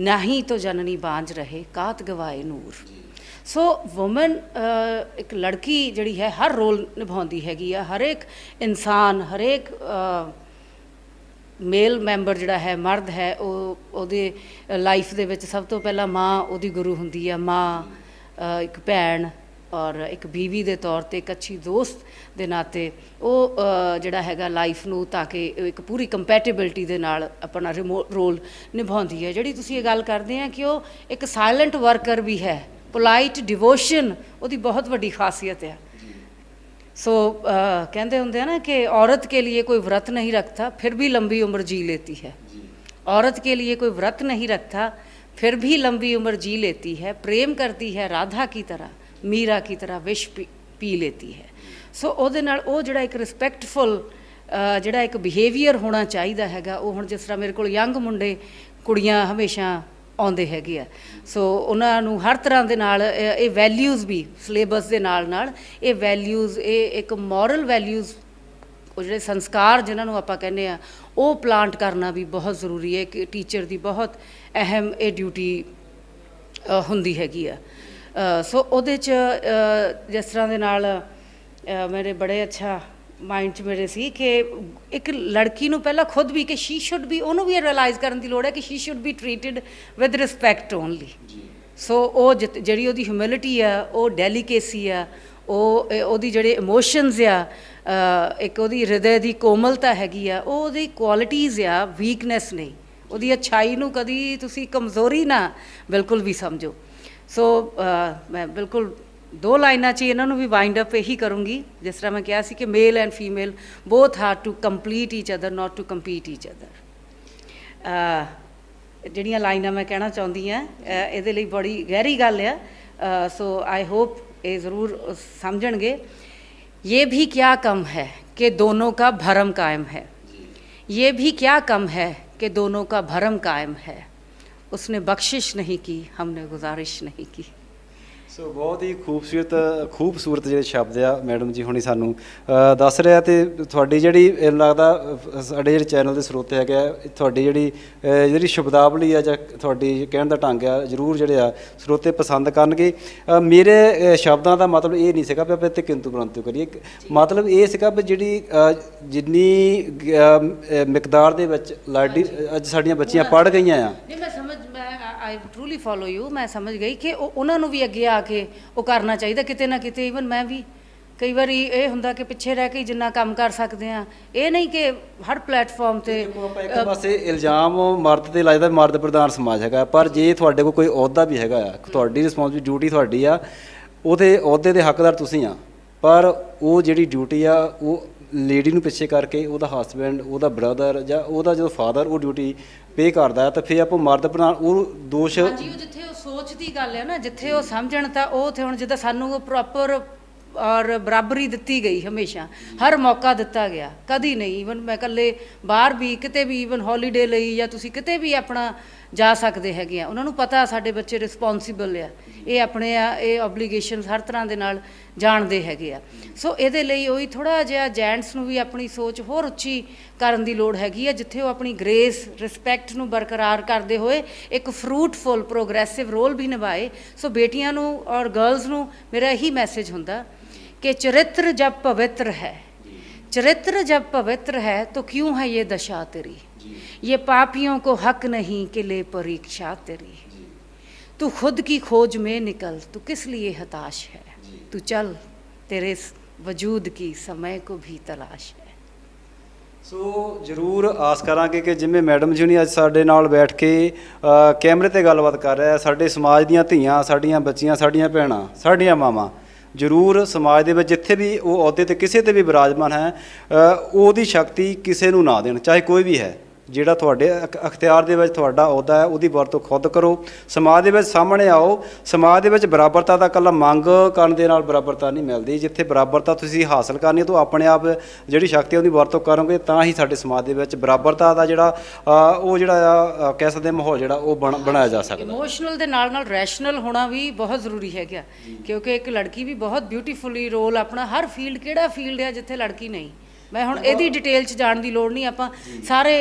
ਨਾਹੀਂ ਤੋਂ ਜਨਨੀ ਬਾਂਝ ਰਹੇ ਕਾਤ ਗਵਾਏ ਨੂਰ। ਸੋ ਵੂਮਨ ਇੱਕ ਲੜਕੀ ਜਿਹੜੀ ਹੈ ਹਰ ਰੋਲ ਨਿਭਾਉਂਦੀ ਹੈਗੀ ਆ। ਹਰੇਕ ਇਨਸਾਨ, ਹਰੇਕ ਮੇਲ ਮੈਂਬਰ ਜਿਹੜਾ ਹੈ, ਮਰਦ ਹੈ, ਉਹਦੇ ਲਾਈਫ ਦੇ ਵਿੱਚ ਸਭ ਤੋਂ ਪਹਿਲਾਂ ਮਾਂ ਉਹਦੀ ਗੁਰੂ ਹੁੰਦੀ ਆ। ਮਾਂ, ਇੱਕ ਭੈਣ ਔਰ ਇੱਕ ਬੀਵੀ ਦੇ ਤੌਰ 'ਤੇ, ਇੱਕ ਅੱਛੀ ਦੋਸਤ ਦੇ ਨਾਤੇ ਉਹ ਜਿਹੜਾ ਹੈਗਾ ਲਾਈਫ ਨੂੰ, ਤਾਂ ਕਿ ਇੱਕ ਪੂਰੀ ਕੰਪੈਟੇਬਿਲਿਟੀ ਦੇ ਨਾਲ ਆਪਣਾ ਰੋਲ ਨਿਭਾਉਂਦੀ ਹੈ। ਜਿਹੜੀ ਤੁਸੀਂ ਇਹ ਗੱਲ ਕਰਦੇ ਆ ਕਿ ਉਹ ਇੱਕ ਸਾਇਲੈਂਟ ਵਰਕਰ ਵੀ ਹੈ, ਪੋਲਾਈਟ ਡਿਵੋਸ਼ਨ ਉਹਦੀ ਬਹੁਤ ਵੱਡੀ ਖਾਸੀਅਤ ਹੈ। सो कहते होंगे ना कि औरत के लिए कोई व्रत नहीं रखता फिर भी लंबी उम्र जी लेती है। औरत के लिए कोई व्रत नहीं रखता फिर भी लंबी उम्र जी लेती है। प्रेम करती है राधा की तरह, मीरा की तरह विष पी लेती है। सो ਉਹਦੇ ਨਾਲ ਉਹ ਜਿਹੜਾ ਇੱਕ ਰਿਸਪੈਕਟਫੁਲ ਜਿਹੜਾ ਇੱਕ ਬਿਹੇਵੀਅਰ ਹੋਣਾ ਚਾਹੀਦਾ ਹੈਗਾ, ਉਹ ਹੁਣ ਜਿਸ ਤਰ੍ਹਾਂ ਮੇਰੇ ਕੋਲ ਯੰਗ ਮੁੰਡੇ ਕੁੜੀਆਂ ਹਮੇਸ਼ਾ ਆਉਂਦੇ ਹੈਗੇ ਆ। ਸੋ ਉਹਨਾਂ ਨੂੰ ਹਰ ਤਰ੍ਹਾਂ ਦੇ ਨਾਲ ਇਹ ਵੈਲਿਊਜ਼ ਵੀ ਸਿਲੇਬਸ ਦੇ ਨਾਲ ਨਾਲ ਇਹ ਵੈਲਿਊਜ਼, ਇਹ ਇੱਕ ਮੋਰਲ ਵੈਲਿਊਜ਼, ਉਹ ਜਿਹੜੇ ਸੰਸਕਾਰ ਜਿਨ੍ਹਾਂ ਨੂੰ ਆਪਾਂ ਕਹਿੰਦੇ ਆ, ਉਹ ਪਲਾਂਟ ਕਰਨਾ ਵੀ ਬਹੁਤ ਜ਼ਰੂਰੀ ਹੈ। ਕਿ ਟੀਚਰ ਦੀ ਬਹੁਤ ਅਹਿਮ ਇਹ ਡਿਊਟੀ ਹੁੰਦੀ ਹੈਗੀ ਆ। ਸੋ ਉਹਦੇ 'ਚ ਜਿਸ ਤਰ੍ਹਾਂ ਦੇ ਨਾਲ ਮੇਰੇ ਬੜੇ ਅੱਛਾ ਮਾइंड 'ਚ ਮੇਰੇ ਸੀ ਕਿ ਇੱਕ ਲੜਕੀ ਨੂੰ ਪਹਿਲਾਂ ਖੁਦ ਵੀ ਕਿ ਸ਼ੀ ਸ਼ੁੱਡ ਬੀ, ਉਹਨੂੰ ਵੀ ਰਿਅਲਾਈਜ਼ ਕਰਨ ਦੀ ਲੋੜ ਹੈ ਕਿ she should be treated with respect only. So ਉਹ ਜਿਹੜੀ ਉਹਦੀ ਹਿਊਮਿਲਿਟੀ ਆ, ਉਹ ਡੈਲੀਕੇਸੀ ਆ, ਉਹਦੀ ਜਿਹੜੇ ਇਮੋਸ਼ਨਸ ਆ, ਇੱਕ ਉਹਦੀ ਹਿਰਦੇ ਦੀ ਕੋਮਲਤਾ ਹੈਗੀ ਆ, ਉਹ ਉਹਦੀ ਕੁਆਲਿਟੀਜ਼ ਆ, ਵੀਕਨੈਸ ਨਹੀਂ। ਉਹਦੀ ਅੱਛਾਈ ਨੂੰ ਕਦੀ ਤੁਸੀਂ ਕਮਜ਼ੋਰੀ ਨਾ ਬਿਲਕੁਲ ਵੀ ਸਮਝੋ। ਸੋ ਮੈਂ ਬਿਲਕੁਲ ਦੋ ਲਾਈਨਾਂ 'ਚ ਇਹਨਾਂ ਨੂੰ ਵੀ ਵਾਈਂਡ ਅਪ ਇਹੀ ਕਰੂੰਗੀ, ਜਿਸ ਤਰ੍ਹਾਂ ਮੈਂ ਕਿਹਾ ਸੀ ਕਿ male and female both have to complete each other, not to compete each other. ਜਿਹੜੀਆਂ ਲਾਈਨਾਂ ਮੈਂ ਕਹਿਣਾ ਚਾਹੁੰਦੀ ਹਾਂ ਇਹਦੇ ਲਈ ਬੜੀ ਗਹਿਰੀ ਗੱਲ ਆ। ਸੋ ਆਈ ਹੋਪ ਇਹ ਜ਼ਰੂਰ ਸਮਝਣਗੇ। ये भी क्या कम है कि दोनों का भरम कायम है, ये भी क्या कम है कि दोनों का भरम कायम है। उसने बख्शिश नहीं की, हमने गुजारिश नहीं की। ਸੋ ਬਹੁਤ ਹੀ ਖੂਬਸੂਰਤ ਜਿਹੜੇ ਸ਼ਬਦ ਆ ਮੈਡਮ ਜੀ ਹੁਣੀ ਸਾਨੂੰ ਦੱਸ ਰਿਹਾ। ਤੇ ਤੁਹਾਡੀ ਜਿਹੜੀ ਲੱਗਦਾ ਸਾਡੇ ਜਿਹੜੇ ਚੈਨਲ ਦੇ ਸਰੋਤੇ ਹੈਗੇ ਆ, ਤੁਹਾਡੀ ਜਿਹੜੀ ਸ਼ਬਦਾਵਲੀ ਆ ਜਾਂ ਤੁਹਾਡੀ ਕਹਿਣ ਦਾ ਢੰਗ ਆ, ਜ਼ਰੂਰ ਜਿਹੜੇ ਆ ਸਰੋਤੇ ਪਸੰਦ ਕਰਨਗੇ। ਮੇਰੇ ਸ਼ਬਦਾਂ ਦਾ ਮਤਲਬ ਇਹ ਨਹੀਂ ਸੀਗਾ ਵੀ ਆਪਾਂ ਇੱਥੇ ਕਿੰਤੂ ਪ੍ਰੰਤੂ ਕਰੀਏ, ਮਤਲਬ ਇਹ ਸੀਗਾ ਵੀ ਜਿਹੜੀ ਜਿੰਨੀ ਮਿਕਦਾਰ ਦੇ ਵਿੱਚ ਲਾਡੀ ਅੱਜ ਸਾਡੀਆਂ ਬੱਚੀਆਂ ਪੜ੍ਹ ਗਈਆਂ ਆ। ਆਈ ਟਰੂਲੀ ਫੋਲੋ ਯੂ। ਮੈਂ ਸਮਝ ਗਈ ਕਿ ਉਹਨਾਂ ਨੂੰ ਵੀ ਅੱਗੇ ਆ ਕੇ ਉਹ ਕਰਨਾ ਚਾਹੀਦਾ ਕਿਤੇ ਨਾ ਕਿਤੇ। ਈਵਨ ਮੈਂ ਵੀ ਕਈ ਵਾਰੀ ਇਹ ਹੁੰਦਾ ਕਿ ਪਿੱਛੇ ਰਹਿ ਕੇ ਜਿੰਨਾ ਕੰਮ ਕਰ ਸਕਦੇ ਹਾਂ, ਇਹ ਨਹੀਂ ਕਿ ਹਰ ਪਲੇਟਫਾਰਮ 'ਤੇ ਆਪਾਂ ਇੱਕ ਪਾਸੇ ਇਲਜ਼ਾਮ ਮਰਦ 'ਤੇ ਲੱਗਦਾ, ਮਰਦ ਪ੍ਰਧਾਨ ਸਮਾਜ ਹੈਗਾ, ਪਰ ਜੇ ਤੁਹਾਡੇ ਕੋਲ ਕੋਈ ਅਹੁਦਾ ਵੀ ਹੈਗਾ ਆ, ਤੁਹਾਡੀ ਰਿਸਪੌਂਸਿਬਿਲਿਟੀ ਡਿਊਟੀ ਤੁਹਾਡੀ ਆ, ਉਹਦੇ ਅਹੁਦੇ ਦੇ ਹੱਕਦਾਰ ਤੁਸੀਂ ਆ, ਪਰ ਉਹ ਜਿਹੜੀ ਡਿਊਟੀ ਆ ਉਹ ਲੇਡੀ ਨੂੰ ਪਿੱਛੇ ਕਰਕੇ ਉਹਦਾ ਹਸਬੈਂਡ, ਉਹਦਾ ਬ੍ਰਦਰ ਜਾਂ ਉਹਦਾ ਜਦੋਂ ਫਾਦਰ ਉਹ ਡਿਊਟੀ ਪੇ ਕਰਦਾ ਹੈ, ਤਾਂ ਫਿਰ ਆਪਾਂ ਮਰਦ ਬਣਾ ਉਹ ਦੋਸ਼। ਹਾਂਜੀ, ਉਹ ਜਿੱਥੇ ਉਹ ਸੋਚ ਦੀ ਗੱਲ ਹੈ ਨਾ, ਜਿੱਥੇ ਉਹ ਸਮਝਣ, ਤਾਂ ਉਹ ਤੇ ਹੁਣ ਜਿੱਦਾਂ ਸਾਨੂੰ ਪ੍ਰੋਪਰ ਔਰ ਬਰਾਬਰੀ ਦਿੱਤੀ ਗਈ, ਹਮੇਸ਼ਾ ਹਰ ਮੌਕਾ ਦਿੱਤਾ ਗਿਆ, ਕਦੀ ਨਹੀਂ ਈਵਨ ਮੈਂ ਇਕੱਲੇ ਬਾਹਰ ਵੀ ਕਿਤੇ ਵੀ ਈਵਨ ਹੌਲੀਡੇ ਲਈ ਜਾਂ ਤੁਸੀਂ ਕਿਤੇ ਵੀ ਆਪਣਾ ਜਾ ਸਕਦੇ ਹੈਗੇ ਆ, ਉਹਨਾਂ ਨੂੰ ਪਤਾ ਸਾਡੇ ਬੱਚੇ ਰਿਸਪੌਂਸੀਬਲ ਆ, ਇਹ ਆਪਣੇ ਆ, ਇਹ ਓਬਲੀਗੇਸ਼ਨਸ ਹਰ ਤਰ੍ਹਾਂ ਦੇ ਨਾਲ ਜਾਣਦੇ ਹੈਗੇ ਆ। ਸੋ ਇਹਦੇ ਲਈ ਉਹੀ ਥੋੜ੍ਹਾ ਜਿਹਾ ਜੈਂਟਸ ਨੂੰ ਵੀ ਆਪਣੀ ਸੋਚ ਹੋਰ ਉੱਚੀ ਕਰਨ ਦੀ ਲੋੜ ਹੈਗੀ ਆ, ਜਿੱਥੇ ਉਹ ਆਪਣੀ ਗ੍ਰੇਸ ਰਿਸਪੈਕਟ ਨੂੰ ਬਰਕਰਾਰ ਕਰਦੇ ਹੋਏ ਇੱਕ ਫਰੂਟਫੁਲ ਪ੍ਰੋਗਰੈਸਿਵ ਰੋਲ ਵੀ ਨਿਭਾਏ। ਸੋ ਬੇਟੀਆਂ ਨੂੰ ਔਰ ਗਰਲਸ ਨੂੰ ਮੇਰਾ ਇਹੀ ਮੈਸੇਜ ਹੁੰਦਾ कि चरित्र जब पवित्र है, चरित्र जब पवित्र है तो क्यों है ये दशा तेरी, ये पापियों को हक नहीं कि ले परीक्षा तेरी, तू खुद की खोज में निकल, तू किस लिए हताश है, तू चल तेरे वजूद की समय को भी तलाश है। ਸੋ ਜ਼ਰੂਰ ਆਸ ਕਰਾਂਗੇ ਕਿ ਜਿਵੇਂ ਮੈਡਮ ਜੀ ਨੇ ਅੱਜ ਸਾਡੇ ਨਾਲ ਬੈਠ ਕੇ ਕੈਮਰੇ ਤੇ ਗੱਲਬਾਤ ਕਰ ਰਿਹਾ, ਸਾਡੇ ਸਮਾਜ ਦੀਆਂ ਧੀਆਂ, ਸਾਡੀਆਂ ਬੱਚੀਆਂ, ਸਾਡੀਆਂ ਭੈਣਾਂ, ਸਾਡੀਆਂ ਮਾਵਾਂ ਜ਼ਰੂਰ ਸਮਾਜ ਦੇ ਵਿੱਚ ਜਿੱਥੇ ਵੀ ਉਹ ਅਹੁਦੇ 'ਤੇ ਕਿਸੇ 'ਤੇ ਵੀ ਬਿਰਾਜਮਾਨ ਹੈ, ਉਹਦੀ ਸ਼ਕਤੀ ਕਿਸੇ ਨੂੰ ਨਾ ਦੇਣ, ਚਾਹੇ ਕੋਈ ਵੀ ਹੈ। ਜਿਹੜਾ ਤੁਹਾਡੇ ਅਖਤਿਆਰ ਦੇ ਵਿੱਚ ਤੁਹਾਡਾ ਅਹੁਦਾ ਹੈ, ਉਹਦੀ ਵਰਤੋਂ ਖੁਦ ਕਰੋ, ਸਮਾਜ ਦੇ ਵਿੱਚ ਸਾਹਮਣੇ ਆਓ। ਸਮਾਜ ਦੇ ਵਿੱਚ ਬਰਾਬਰਤਾ ਦਾ ਇਕੱਲਾ ਮੰਗ ਕਰਨ ਦੇ ਨਾਲ ਬਰਾਬਰਤਾ ਨਹੀਂ ਮਿਲਦੀ, ਜਿੱਥੇ ਬਰਾਬਰਤਾ ਤੁਸੀਂ ਹਾਸਲ ਕਰਨੀ ਹੈ ਤਾਂ ਆਪਣੇ ਆਪ ਜਿਹੜੀ ਸ਼ਕਤੀ ਉਹਦੀ ਵਰਤੋਂ ਕਰੋਗੇ, ਤਾਂ ਹੀ ਸਾਡੇ ਸਮਾਜ ਦੇ ਵਿੱਚ ਬਰਾਬਰਤਾ ਦਾ ਜਿਹੜਾ ਉਹ ਜਿਹੜਾ ਕਹਿ ਸਕਦੇ ਮਾਹੌਲ ਜਿਹੜਾ ਉਹ ਬਣਾਇਆ ਜਾ ਸਕਦਾ। ਇਮੋਸ਼ਨਲ ਦੇ ਨਾਲ ਨਾਲ ਰੈਸ਼ਨਲ ਹੋਣਾ ਵੀ ਬਹੁਤ ਜ਼ਰੂਰੀ ਹੈਗਾ, ਕਿਉਂਕਿ ਇੱਕ ਲੜਕੀ ਵੀ ਬਹੁਤ ਬਿਊਟੀਫੁਲੀ ਰੋਲ ਆਪਣਾ ਹਰ ਫੀਲਡ, ਕਿਹੜਾ ਫੀਲਡ ਹੈ ਜਿੱਥੇ ਲੜਕੀ ਨਹੀਂ, ਮੈਂ ਹੁਣ ਇਹਦੀ ਡਿਟੇਲ 'ਚ ਜਾਣ ਦੀ ਲੋੜ ਨਹੀਂ, ਆਪਾਂ ਸਾਰੇ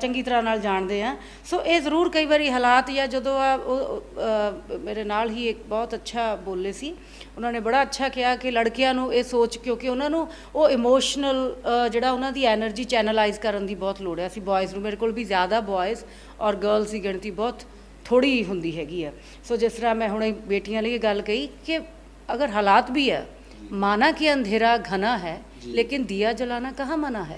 ਚੰਗੀ ਤਰ੍ਹਾਂ ਨਾਲ ਜਾਣਦੇ ਹਾਂ। ਸੋ ਇਹ ਜ਼ਰੂਰ ਕਈ ਵਾਰੀ ਹਾਲਾਤ, ਜਾਂ ਜਦੋਂ ਮੇਰੇ ਨਾਲ ਹੀ ਇੱਕ ਬਹੁਤ ਅੱਛਾ ਬੋਲੇ ਸੀ, ਉਹਨਾਂ ਨੇ ਬੜਾ ਅੱਛਾ ਕਿਹਾ ਕਿ ਲੜਕਿਆਂ ਨੂੰ ਇਹ ਸੋਚ, ਕਿਉਂਕਿ ਉਹਨਾਂ ਨੂੰ ਉਹ ਇਮੋਸ਼ਨਲ ਜਿਹੜਾ ਉਹਨਾਂ ਦੀ ਐਨਰਜੀ ਚੈਨਲਾਈਜ਼ ਕਰਨ ਦੀ ਬਹੁਤ ਲੋੜ ਹੈ। ਅਸੀਂ ਬॉयज़ ਨੂੰ, ਮੇਰੇ ਕੋਲ ਵੀ ਜ਼ਿਆਦਾ ਬॉयज़ ਔਰ ਗਰਲਸ ਦੀ ਗਿਣਤੀ ਬਹੁਤ ਥੋੜ੍ਹੀ ਹੁੰਦੀ ਹੈਗੀ ਆ। ਸੋ ਜਿਸ ਤਰ੍ਹਾਂ ਮੈਂ ਹੁਣ ਬੇਟੀਆਂ ਲਈ ਇਹ ਗੱਲ ਕਹੀ ਕਿ ਅਗਰ ਹਾਲਾਤ ਵੀ ਹੈ, माना कि अंधेरा घना है लेकिन दिया जलाना कहाँ मना है।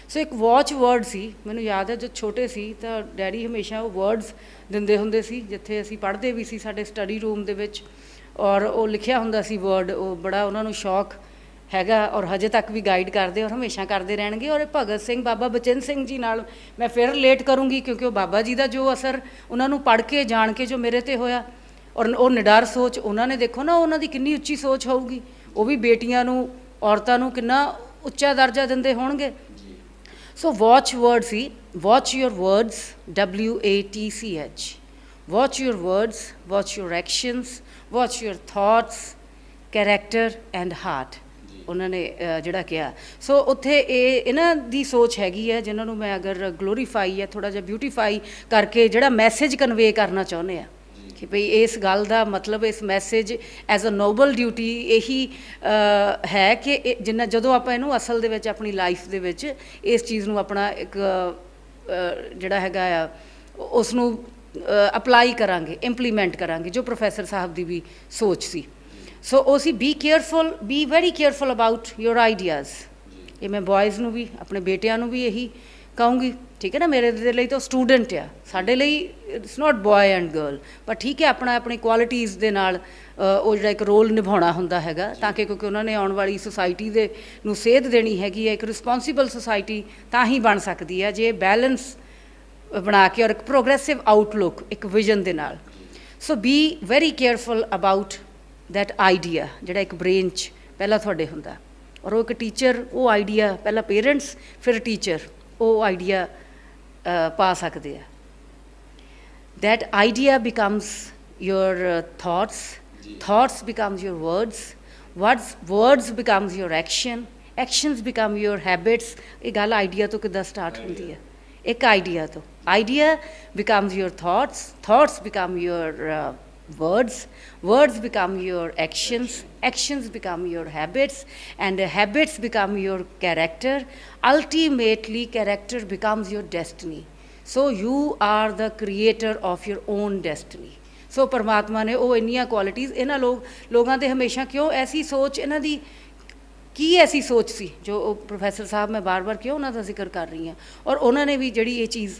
सो एक वॉच वर्ड सी, मैनूं याद है जब छोटे सी तो डैडी हमेशा वो वर्ड्स दिंदे हुंदे सी, जिथे असीं पढ़दे भी सी साडे स्टडी रूम दे विच, और वो लिखिया हुंदा सी वर्ड, वो बड़ा उन्हां नूं शौक हैगा और हजे तक भी गाइड करते और हमेशा करते रहणगे। और भगत सिंह, बाबा बचिंद सिंह जी नाल मैं फिर रिलेट करूँगी, क्योंकि वो बाबा जी का जो असर उन्हां नूं पढ़ के जान के जो मेरे ते होया, और वो निडर सोच उन्होंने, देखो ना उन्हों की कितनी उच्ची सोच होगी, वो भी बेटियां नूं, औरतां नूं कितना उच्चा दर्जा दिंदे होणगे। So watch word see, watch your words, WATCH, watch your words, watch your actions, watch your thoughts, character and heart, उन्होंने जिहड़ा कहा। सो उत्थे इन्हां दी सोच हैगी है, जिन्हां नूं मैं अगर ग्लोरीफाई या थोड़ा जिहा ब्यूटीफाई करके जिहड़ा मैसेज कन्वे करना चाहुंदे आ कि भई इस गल का मतलब, इस message as a noble duty यही है कि जिन्ना जदों आपां इहनूं असल दे विच अपनी लाइफ दे विच इस चीज़ नूं अपना एक जिहड़ा हैगा आ उसनूं अपलाई करांगे, इंप्लीमेंट करांगे, जो प्रोफैसर साहब की भी सोच सी। सो वो सी be careful, be very careful about your ideas. ये मैं बॉयज़ नूं भी, अपने बेटियां नूं भी यही कहूँगी, ठीक है ना। मेरे दे लई तो स्टूडेंट आ, साडे लई it's not boy and girl, पर ठीक है अपना अपनी क्वालिटीज़ दे नाल ਉਹ ਜਿਹੜਾ ਇੱਕ ਰੋਲ ਨਿਭਾਉਣਾ ਹੁੰਦਾ ਹੈਗਾ, ਤਾਂ ਕਿ ਕਿਉਂਕਿ ਉਹਨਾਂ ਨੇ ਆਉਣ ਵਾਲੀ ਸੁਸਾਇਟੀ ਦੇ ਨੂੰ ਸੇਧ ਦੇਣੀ ਹੈਗੀ ਹੈ। ਇੱਕ ਰਿਸਪੌਂਸੀਬਲ ਸੁਸਾਇਟੀ ਤਾਂ ਹੀ ਬਣ ਸਕਦੀ ਹੈ ਜੇ ਬੈਲੈਂਸ ਬਣਾ ਕੇ, ਔਰ ਇੱਕ ਪ੍ਰੋਗਰੈਸਿਵ ਆਊਟਲੁੱਕ, ਇੱਕ ਵਿਜ਼ਨ ਦੇ ਨਾਲ। So be very careful about that idea ਜਿਹੜਾ ਇੱਕ ਬ੍ਰੇਨ 'ਚ ਪਹਿਲਾਂ ਤੁਹਾਡੇ ਹੁੰਦਾ, ਔਰ ਉਹ ਇੱਕ ਟੀਚਰ ਉਹ ਆਈਡੀਆ, ਪਹਿਲਾਂ ਪੇਰੈਂਟਸ ਫਿਰ ਟੀਚਰ ਉਹ ਆਈਡੀਆ ਪਾ ਸਕਦੇ ਆ। that idea becomes your thoughts becomes your words becomes your actions become your habits। ये गल आइडिया तो किद्दां स्टार्ट होंदी है, एक आइडिया तो, idea becomes your thoughts become your words become your actions become your habits, and habits become your character, ultimately character becomes your destiny। So you are the creator of your own destiny. So परमात्मा ने वो इन्नियां क्वालिटीज़ इन्हां लोगों के हमेशा, क्यों ऐसी सोच इन्हां दी की ऐसी सोच सी, जो प्रोफैसर साहब मैं बार बार क्यों उन्हां दा जिक्र कर रही हाँ, और उन्होंने भी जिहड़ी ये चीज़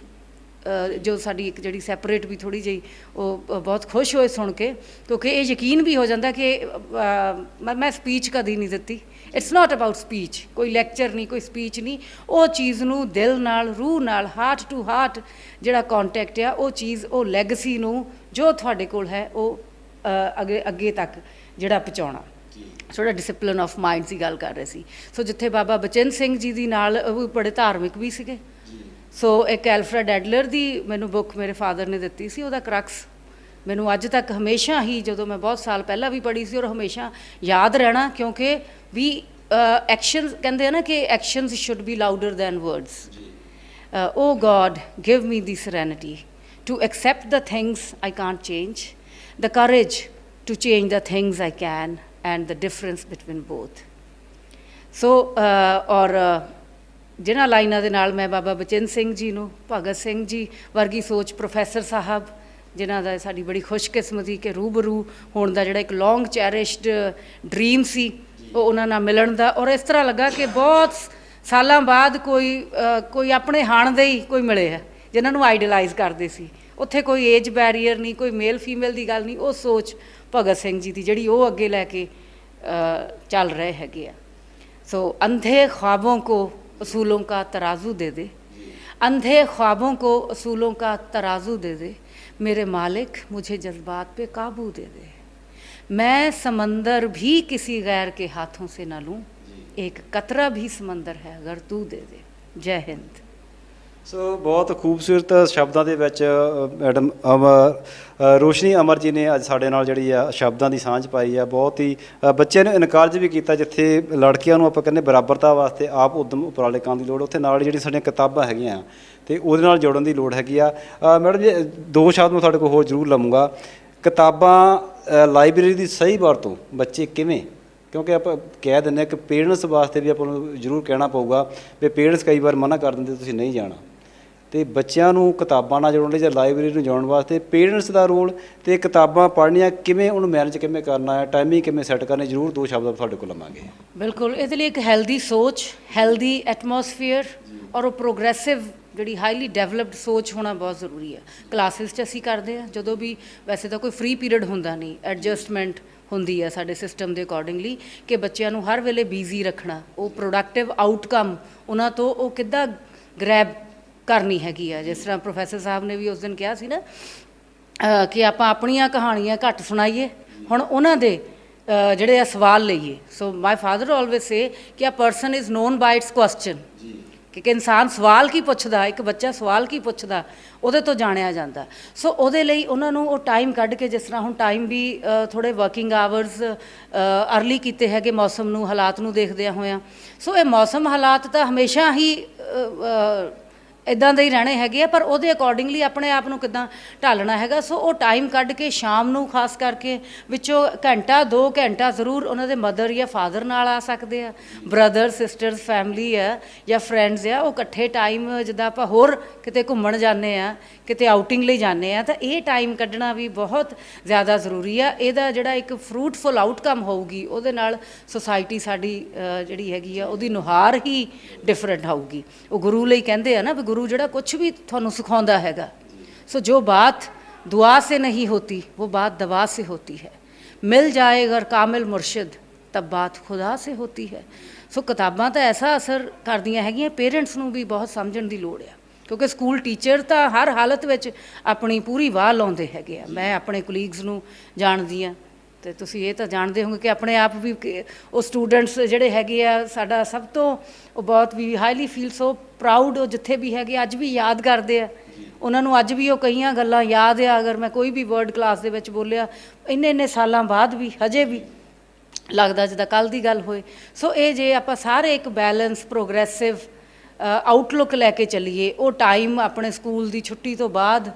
ਜੋ ਸਾਡੀ ਇੱਕ ਜਿਹੜੀ ਸੈਪਰੇਟ ਵੀ ਥੋੜ੍ਹੀ ਜਿਹੀ ਉਹ ਬਹੁਤ ਖੁਸ਼ ਹੋਏ ਸੁਣ ਕੇ, ਕਿਉਂਕਿ ਇਹ ਯਕੀਨ ਵੀ ਹੋ ਜਾਂਦਾ ਕਿ ਮੈਂ ਸਪੀਚ ਕਦੀ ਨਹੀਂ ਦਿੱਤੀ। ਇਟਸ ਨਾਟ ਅਬਾਊਟ ਸਪੀਚ, ਕੋਈ ਲੈਕਚਰ ਨਹੀਂ, ਕੋਈ ਸਪੀਚ ਨਹੀਂ। ਉਹ ਚੀਜ਼ ਨੂੰ ਦਿਲ ਨਾਲ, ਰੂਹ ਨਾਲ, ਹਾਰਟ ਟੂ ਹਾਰਟ ਜਿਹੜਾ ਕੌਂਟੈਕਟ ਆ, ਉਹ ਚੀਜ਼, ਉਹ ਲੈਗਸੀ ਨੂੰ ਜੋ ਤੁਹਾਡੇ ਕੋਲ ਹੈ ਉਹ ਅੱਗੇ ਤੱਕ ਜਿਹੜਾ ਪਹੁੰਚਾਉਣਾ। ਥੋੜ੍ਹਾ ਡਿਸਿਪਲਿਨ ਆਫ ਮਾਈਂਡ ਦੀ ਗੱਲ ਕਰ ਰਹੇ ਸੀ। ਸੋ ਜਿੱਥੇ ਬਾਬਾ ਬਚਨ ਸਿੰਘ ਜੀ ਦੀ ਨਾਲ ਉਹ ਬੜੇ ਧਾਰਮਿਕ ਵੀ ਸੀਗੇ। ਸੋ ਇੱਕ ਐਲਫਰੈਡ ਐਡਲਰ ਦੀ ਮੈਨੂੰ ਬੁੱਕ ਮੇਰੇ ਫਾਦਰ ਨੇ ਦਿੱਤੀ ਸੀ, ਉਹਦਾ ਕਰਕਸ ਮੈਨੂੰ ਅੱਜ ਤੱਕ ਹਮੇਸ਼ਾ ਹੀ, ਜਦੋਂ ਮੈਂ ਬਹੁਤ ਸਾਲ ਪਹਿਲਾਂ ਵੀ ਪੜ੍ਹੀ ਸੀ, ਔਰ ਹਮੇਸ਼ਾ ਯਾਦ ਰਹਿਣਾ, ਕਿਉਂਕਿ ਵੀ ਐਕਸ਼ਨਸ ਕਹਿੰਦੇ ਆ ਨਾ ਕਿ actions should be louder than words. O God give me the serenity to accept the things I can't change, the courage to change the things I can, and the difference between both. So ਔਰ ਜਿਨ੍ਹਾਂ ਲਾਈਨਾਂ ਦੇ ਨਾਲ ਮੈਂ ਬਾਬਾ ਬਚਨ ਸਿੰਘ ਜੀ ਨੂੰ, ਭਗਤ ਸਿੰਘ ਜੀ ਵਰਗੀ ਸੋਚ, ਪ੍ਰੋਫੈਸਰ ਸਾਹਿਬ ਜਿਨ੍ਹਾਂ ਦਾ ਸਾਡੀ ਬੜੀ ਖੁਸ਼ਕਿਸਮਤੀ ਕਿ ਰੂਬਰੂ ਹੋਣ ਦਾ ਜਿਹੜਾ ਇੱਕ ਲੌਂਗ ਚੈਰਿਸ਼ਡ ਡਰੀਮ ਸੀ, ਉਹ ਉਹਨਾਂ ਨਾਲ ਮਿਲਣ ਦਾ। ਔਰ ਇਸ ਤਰ੍ਹਾਂ ਲੱਗਾ ਕਿ ਬਹੁਤ ਸਾਲਾਂ ਬਾਅਦ ਕੋਈ ਆਪਣੇ ਹਾਣ ਦੇ ਹੀ ਕੋਈ ਮਿਲੇ ਹੈ ਜਿਨ੍ਹਾਂ ਨੂੰ ਆਈਡਲਾਈਜ਼ ਕਰਦੇ ਸੀ। ਉੱਥੇ ਕੋਈ ਏਜ ਬੈਰੀਅਰ ਨਹੀਂ, ਕੋਈ ਮੇਲ ਫੀਮੇਲ ਦੀ ਗੱਲ ਨਹੀਂ। ਉਹ ਸੋਚ ਭਗਤ ਸਿੰਘ ਜੀ ਦੀ ਜਿਹੜੀ ਉਹ ਅੱਗੇ ਲੈ ਕੇ ਚੱਲ ਰਹੇ ਹੈਗੇ ਆ। ਸੋ ਅੰਧੇ ख्वाबों को असूलों का तराजू दे दे, अंधे ख्वाबों को असूलों का तराजू दे दे, मेरे मालिक मुझे जज्बात पे काबू दे दे, मैं समंदर भी किसी गैर के हाथों से न लूँ, एक कतरा भी समंदर है अगर तू दे दे। जय हिंद। ਸੋ ਬਹੁਤ ਖੂਬਸੂਰਤ ਸ਼ਬਦਾਂ ਦੇ ਵਿੱਚ ਮੈਡਮ ਰੋਸ਼ਨੀ ਅਮਰ ਜੀ ਨੇ ਅੱਜ ਸਾਡੇ ਨਾਲ ਜਿਹੜੀ ਆ ਸ਼ਬਦਾਂ ਦੀ ਸਾਂਝ ਪਾਈ ਆ। ਬਹੁਤ ਹੀ ਬੱਚਿਆਂ ਨੂੰ ਇਨਕਰੇਜ ਵੀ ਕੀਤਾ, ਜਿੱਥੇ ਲੜਕੀਆਂ ਨੂੰ ਆਪਾਂ ਕਹਿੰਦੇ ਬਰਾਬਰਤਾ ਵਾਸਤੇ ਆਪ ਉਦਮ ਉਪਰਾਲੇ ਕਰਨ ਦੀ ਲੋੜ, ਉੱਥੇ ਨਾਲ ਜਿਹੜੀਆਂ ਸਾਡੀਆਂ ਕਿਤਾਬਾਂ ਹੈਗੀਆਂ ਅਤੇ ਉਹਦੇ ਨਾਲ ਜੋੜਨ ਦੀ ਲੋੜ ਹੈਗੀ ਆ। ਮੈਡਮ ਜੀ, ਦੋ ਸ਼ਬਦ ਮੈਂ ਤੁਹਾਡੇ ਕੋਲ ਹੋਰ ਜ਼ਰੂਰ ਲਵਾਂਗਾ। ਕਿਤਾਬਾਂ ਲਾਇਬ੍ਰੇਰੀ ਦੀ ਸਹੀ ਵਰਤੋਂ ਬੱਚੇ ਕਿਵੇਂ, ਕਿਉਂਕਿ ਆਪਾਂ ਕਹਿ ਦਿੰਦੇ ਹਾਂ ਕਿ ਪੇਰੈਂਟਸ ਵਾਸਤੇ ਵੀ ਆਪਾਂ ਨੂੰ ਜ਼ਰੂਰ ਕਹਿਣਾ ਪਊਗਾ ਵੀ ਪੇਰੈਂਟਸ ਕਈ ਵਾਰ ਮਨਾ ਕਰ ਦਿੰਦੇ ਤੁਸੀਂ ਨਹੀਂ ਜਾਣਾ, ਅਤੇ ਬੱਚਿਆਂ ਨੂੰ ਕਿਤਾਬਾਂ ਨਾਲ ਜੋੜਨ ਲਈ ਜਾਂ ਲਾਇਬ੍ਰੇਰੀ ਨੂੰ ਜੋੜਨ ਵਾਸਤੇ ਪੇਰੈਂਟਸ ਦਾ ਰੋਲ ਅਤੇ ਕਿਤਾਬਾਂ ਪੜ੍ਹਨੀਆਂ ਕਿਵੇਂ, ਉਹਨੂੰ ਮੈਨੇਜ ਕਿਵੇਂ ਕਰਨਾ ਹੈ, ਟਾਈਮਿੰਗ ਕਿਵੇਂ ਸੈੱਟ ਕਰਨੀ, ਜ਼ਰੂਰ ਦੋ ਸ਼ਬਦ ਤੁਹਾਡੇ ਕੋਲ ਲਵਾਂਗੇ। ਬਿਲਕੁਲ, ਇਹਦੇ ਲਈ ਇੱਕ ਹੈਲਦੀ ਸੋਚ, ਹੈਲਦੀ ਐਟਮੋਸਫੀਅਰ ਔਰ ਉਹ ਪ੍ਰੋਗਰੈਸਿਵ ਜਿਹੜੀ ਹਾਈਲੀ ਡਿਵੈਲਪਡ ਸੋਚ ਹੋਣਾ ਬਹੁਤ ਜ਼ਰੂਰੀ ਹੈ। ਕਲਾਸਿਸ 'ਚ ਅਸੀਂ ਕਰਦੇ ਹਾਂ ਜਦੋਂ ਵੀ, ਵੈਸੇ ਤਾਂ ਕੋਈ ਫ੍ਰੀ ਪੀਰੀਅਡ ਹੁੰਦਾ ਨਹੀਂ, ਐਡਜਸਟਮੈਂਟ ਹੁੰਦੀ ਹੈ ਸਾਡੇ ਸਿਸਟਮ ਦੇ ਅਕੋਰਡਿੰਗਲੀ ਕਿ ਬੱਚਿਆਂ ਨੂੰ ਹਰ ਵੇਲੇ ਬਿਜ਼ੀ ਰੱਖਣਾ, ਉਹ ਪ੍ਰੋਡਕਟਿਵ ਆਊਟਕਮ ਉਹਨਾਂ ਤੋਂ ਉਹ ਕਿੱਦਾਂ ਗ੍ਰੈਬ ਕਰਨੀ ਹੈਗੀ ਆ। ਜਿਸ ਤਰ੍ਹਾਂ ਪ੍ਰੋਫੈਸਰ ਸਾਹਿਬ ਨੇ ਵੀ ਉਸ ਦਿਨ ਕਿਹਾ ਸੀ ਨਾ ਕਿ ਆਪਾਂ ਆਪਣੀਆਂ ਕਹਾਣੀਆਂ ਘੱਟ ਸੁਣਾਈਏ, ਹੁਣ ਉਹਨਾਂ ਦੇ ਜਿਹੜੇ ਆ ਸਵਾਲ ਲਈਏ। ਸੋ ਮਾਈ ਫਾਦਰ ਆਲਵੇਜ਼ ਸੇ ਕਿ a person is known by its question, ਕਿ ਇਨਸਾਨ ਸਵਾਲ ਕੀ ਪੁੱਛਦਾ, ਇੱਕ ਬੱਚਾ ਸਵਾਲ ਕੀ ਪੁੱਛਦਾ, ਉਹਦੇ ਤੋਂ ਜਾਣਿਆ ਜਾਂਦਾ। ਸੋ ਉਹਦੇ ਲਈ ਉਹਨਾਂ ਨੂੰ ਉਹ ਟਾਈਮ ਕੱਢ ਕੇ, ਜਿਸ ਤਰ੍ਹਾਂ ਹੁਣ ਟਾਈਮ ਵੀ ਥੋੜ੍ਹੇ ਵਰਕਿੰਗ ਆਵਰਸ ਅਰਲੀ ਕੀਤੇ ਹੈਗੇ ਮੌਸਮ ਨੂੰ, ਹਾਲਾਤ ਨੂੰ ਦੇਖਦਿਆਂ ਹੋਇਆਂ। ਸੋ ਇਹ ਮੌਸਮ ਹਾਲਾਤ ਤਾਂ ਹਮੇਸ਼ਾ ਹੀ ਇੱਦਾਂ ਦੇ ਹੀ ਰਹਿਣੇ ਹੈਗੇ ਆ, ਪਰ ਉਹਦੇ ਅਕੋਰਡਿੰਗਲੀ ਆਪਣੇ ਆਪ ਨੂੰ ਕਿੱਦਾਂ ਢਾਲਣਾ ਹੈਗਾ। ਸੋ ਉਹ ਟਾਈਮ ਕੱਢ ਕੇ ਸ਼ਾਮ ਨੂੰ ਖਾਸ ਕਰਕੇ ਵਿੱਚੋਂ ਘੰਟਾ 2 ਘੰਟਾ ਜ਼ਰੂਰ ਉਹਨਾਂ ਦੇ ਮਦਰ ਜਾਂ ਫਾਦਰ ਨਾਲ ਆ ਸਕਦੇ ਆ, ਬ੍ਰਦਰ ਸਿਸਟਰਸ ਫੈਮਿਲੀ ਆ ਜਾਂ ਫਰੈਂਡਸ ਆ, ਉਹ ਇਕੱਠੇ ਟਾਈਮ, ਜਿੱਦਾਂ ਆਪਾਂ ਹੋਰ ਕਿਤੇ ਘੁੰਮਣ ਜਾਂਦੇ ਆ, ਕਿਤੇ ਆਊਟਿੰਗ ਲਈ ਜਾਂਦੇ ਆ, ਤਾਂ ਇਹ ਟਾਈਮ ਕੱਢਣਾ ਵੀ ਬਹੁਤ ਜ਼ਿਆਦਾ ਜ਼ਰੂਰੀ ਆ। ਇਹਦਾ ਜਿਹੜਾ ਇੱਕ ਫਰੂਟਫੁਲ ਆਊਟਕਮ ਹੋਊਗੀ, ਉਹਦੇ ਨਾਲ ਸੁਸਾਇਟੀ ਸਾਡੀ ਜਿਹੜੀ ਹੈਗੀ ਆ ਉਹਦੀ ਨੁਹਾਰ ਹੀ ਡਿਫਰੈਂਟ ਆਊਗੀ। ਉਹ ਗੁਰੂ ਲਈ ਕਹਿੰਦੇ ਆ ਨਾ ਵੀ गुरु जड़ा कुछ भी थानू सिखाउंदा हैगा, सो जो बात दुआ से नहीं होती वो बात दवा से होती है, मिल जाए अगर कामिल मुर्शिद तब बात खुदा से होती है। सो किताबां तो ऐसा असर करदियां हैगियां, पेरेंट्स नू भी बहुत समझण दी लोड़ है, क्योंकि स्कूल टीचर तो हर हालत विच अपनी पूरी वाह लाउंदे हैगे आ। मैं अपने कुलीग्स नू जाणदी आ ਤੇ ਤੁਸੀਂ ਇਹ ਤਾਂ ਜਾਣਦੇ ਹੋਗੇ ਕਿ ਆਪਣੇ ਆਪ ਵੀ ਉਹ ਸਟੂਡੈਂਟਸ ਜਿਹੜੇ ਹੈਗੇ ਆ ਸਾਡਾ ਸਭ ਤੋਂ, ਉਹ ਬਹੁਤ ਵੀ ਹਾਈਲੀ ਫੀਲ ਸੋ ਪ੍ਰਾਊਡ, ਉਹ ਜਿੱਥੇ ਵੀ ਹੈਗੇ ਅੱਜ ਵੀ ਯਾਦ ਕਰਦੇ ਆ ਉਹਨਾਂ ਨੂੰ, ਅੱਜ ਵੀ ਉਹ ਕਈਆਂ ਗੱਲਾਂ ਯਾਦ ਆ। ਅਗਰ ਮੈਂ ਕੋਈ ਵੀ ਵਰਡ ਕਲਾਸ ਦੇ ਵਿੱਚ ਬੋਲਿਆ ਇੰਨੇ ਸਾਲਾਂ ਬਾਅਦ ਵੀ ਹਜੇ ਵੀ ਲੱਗਦਾ ਜਿੱਦਾਂ ਕੱਲ੍ਹ ਦੀ ਗੱਲ ਹੋਏ। ਸੋ ਇਹ ਜੇ ਆਪਾਂ ਸਾਰੇ ਇੱਕ ਬੈਲੈਂਸ ਪ੍ਰੋਗਰੈਸਿਵ ਆਊਟਲੁੱਕ ਲੈ ਕੇ ਚੱਲੀਏ, ਉਹ ਟਾਈਮ ਆਪਣੇ ਸਕੂਲ ਦੀ ਛੁੱਟੀ ਤੋਂ ਬਾਅਦ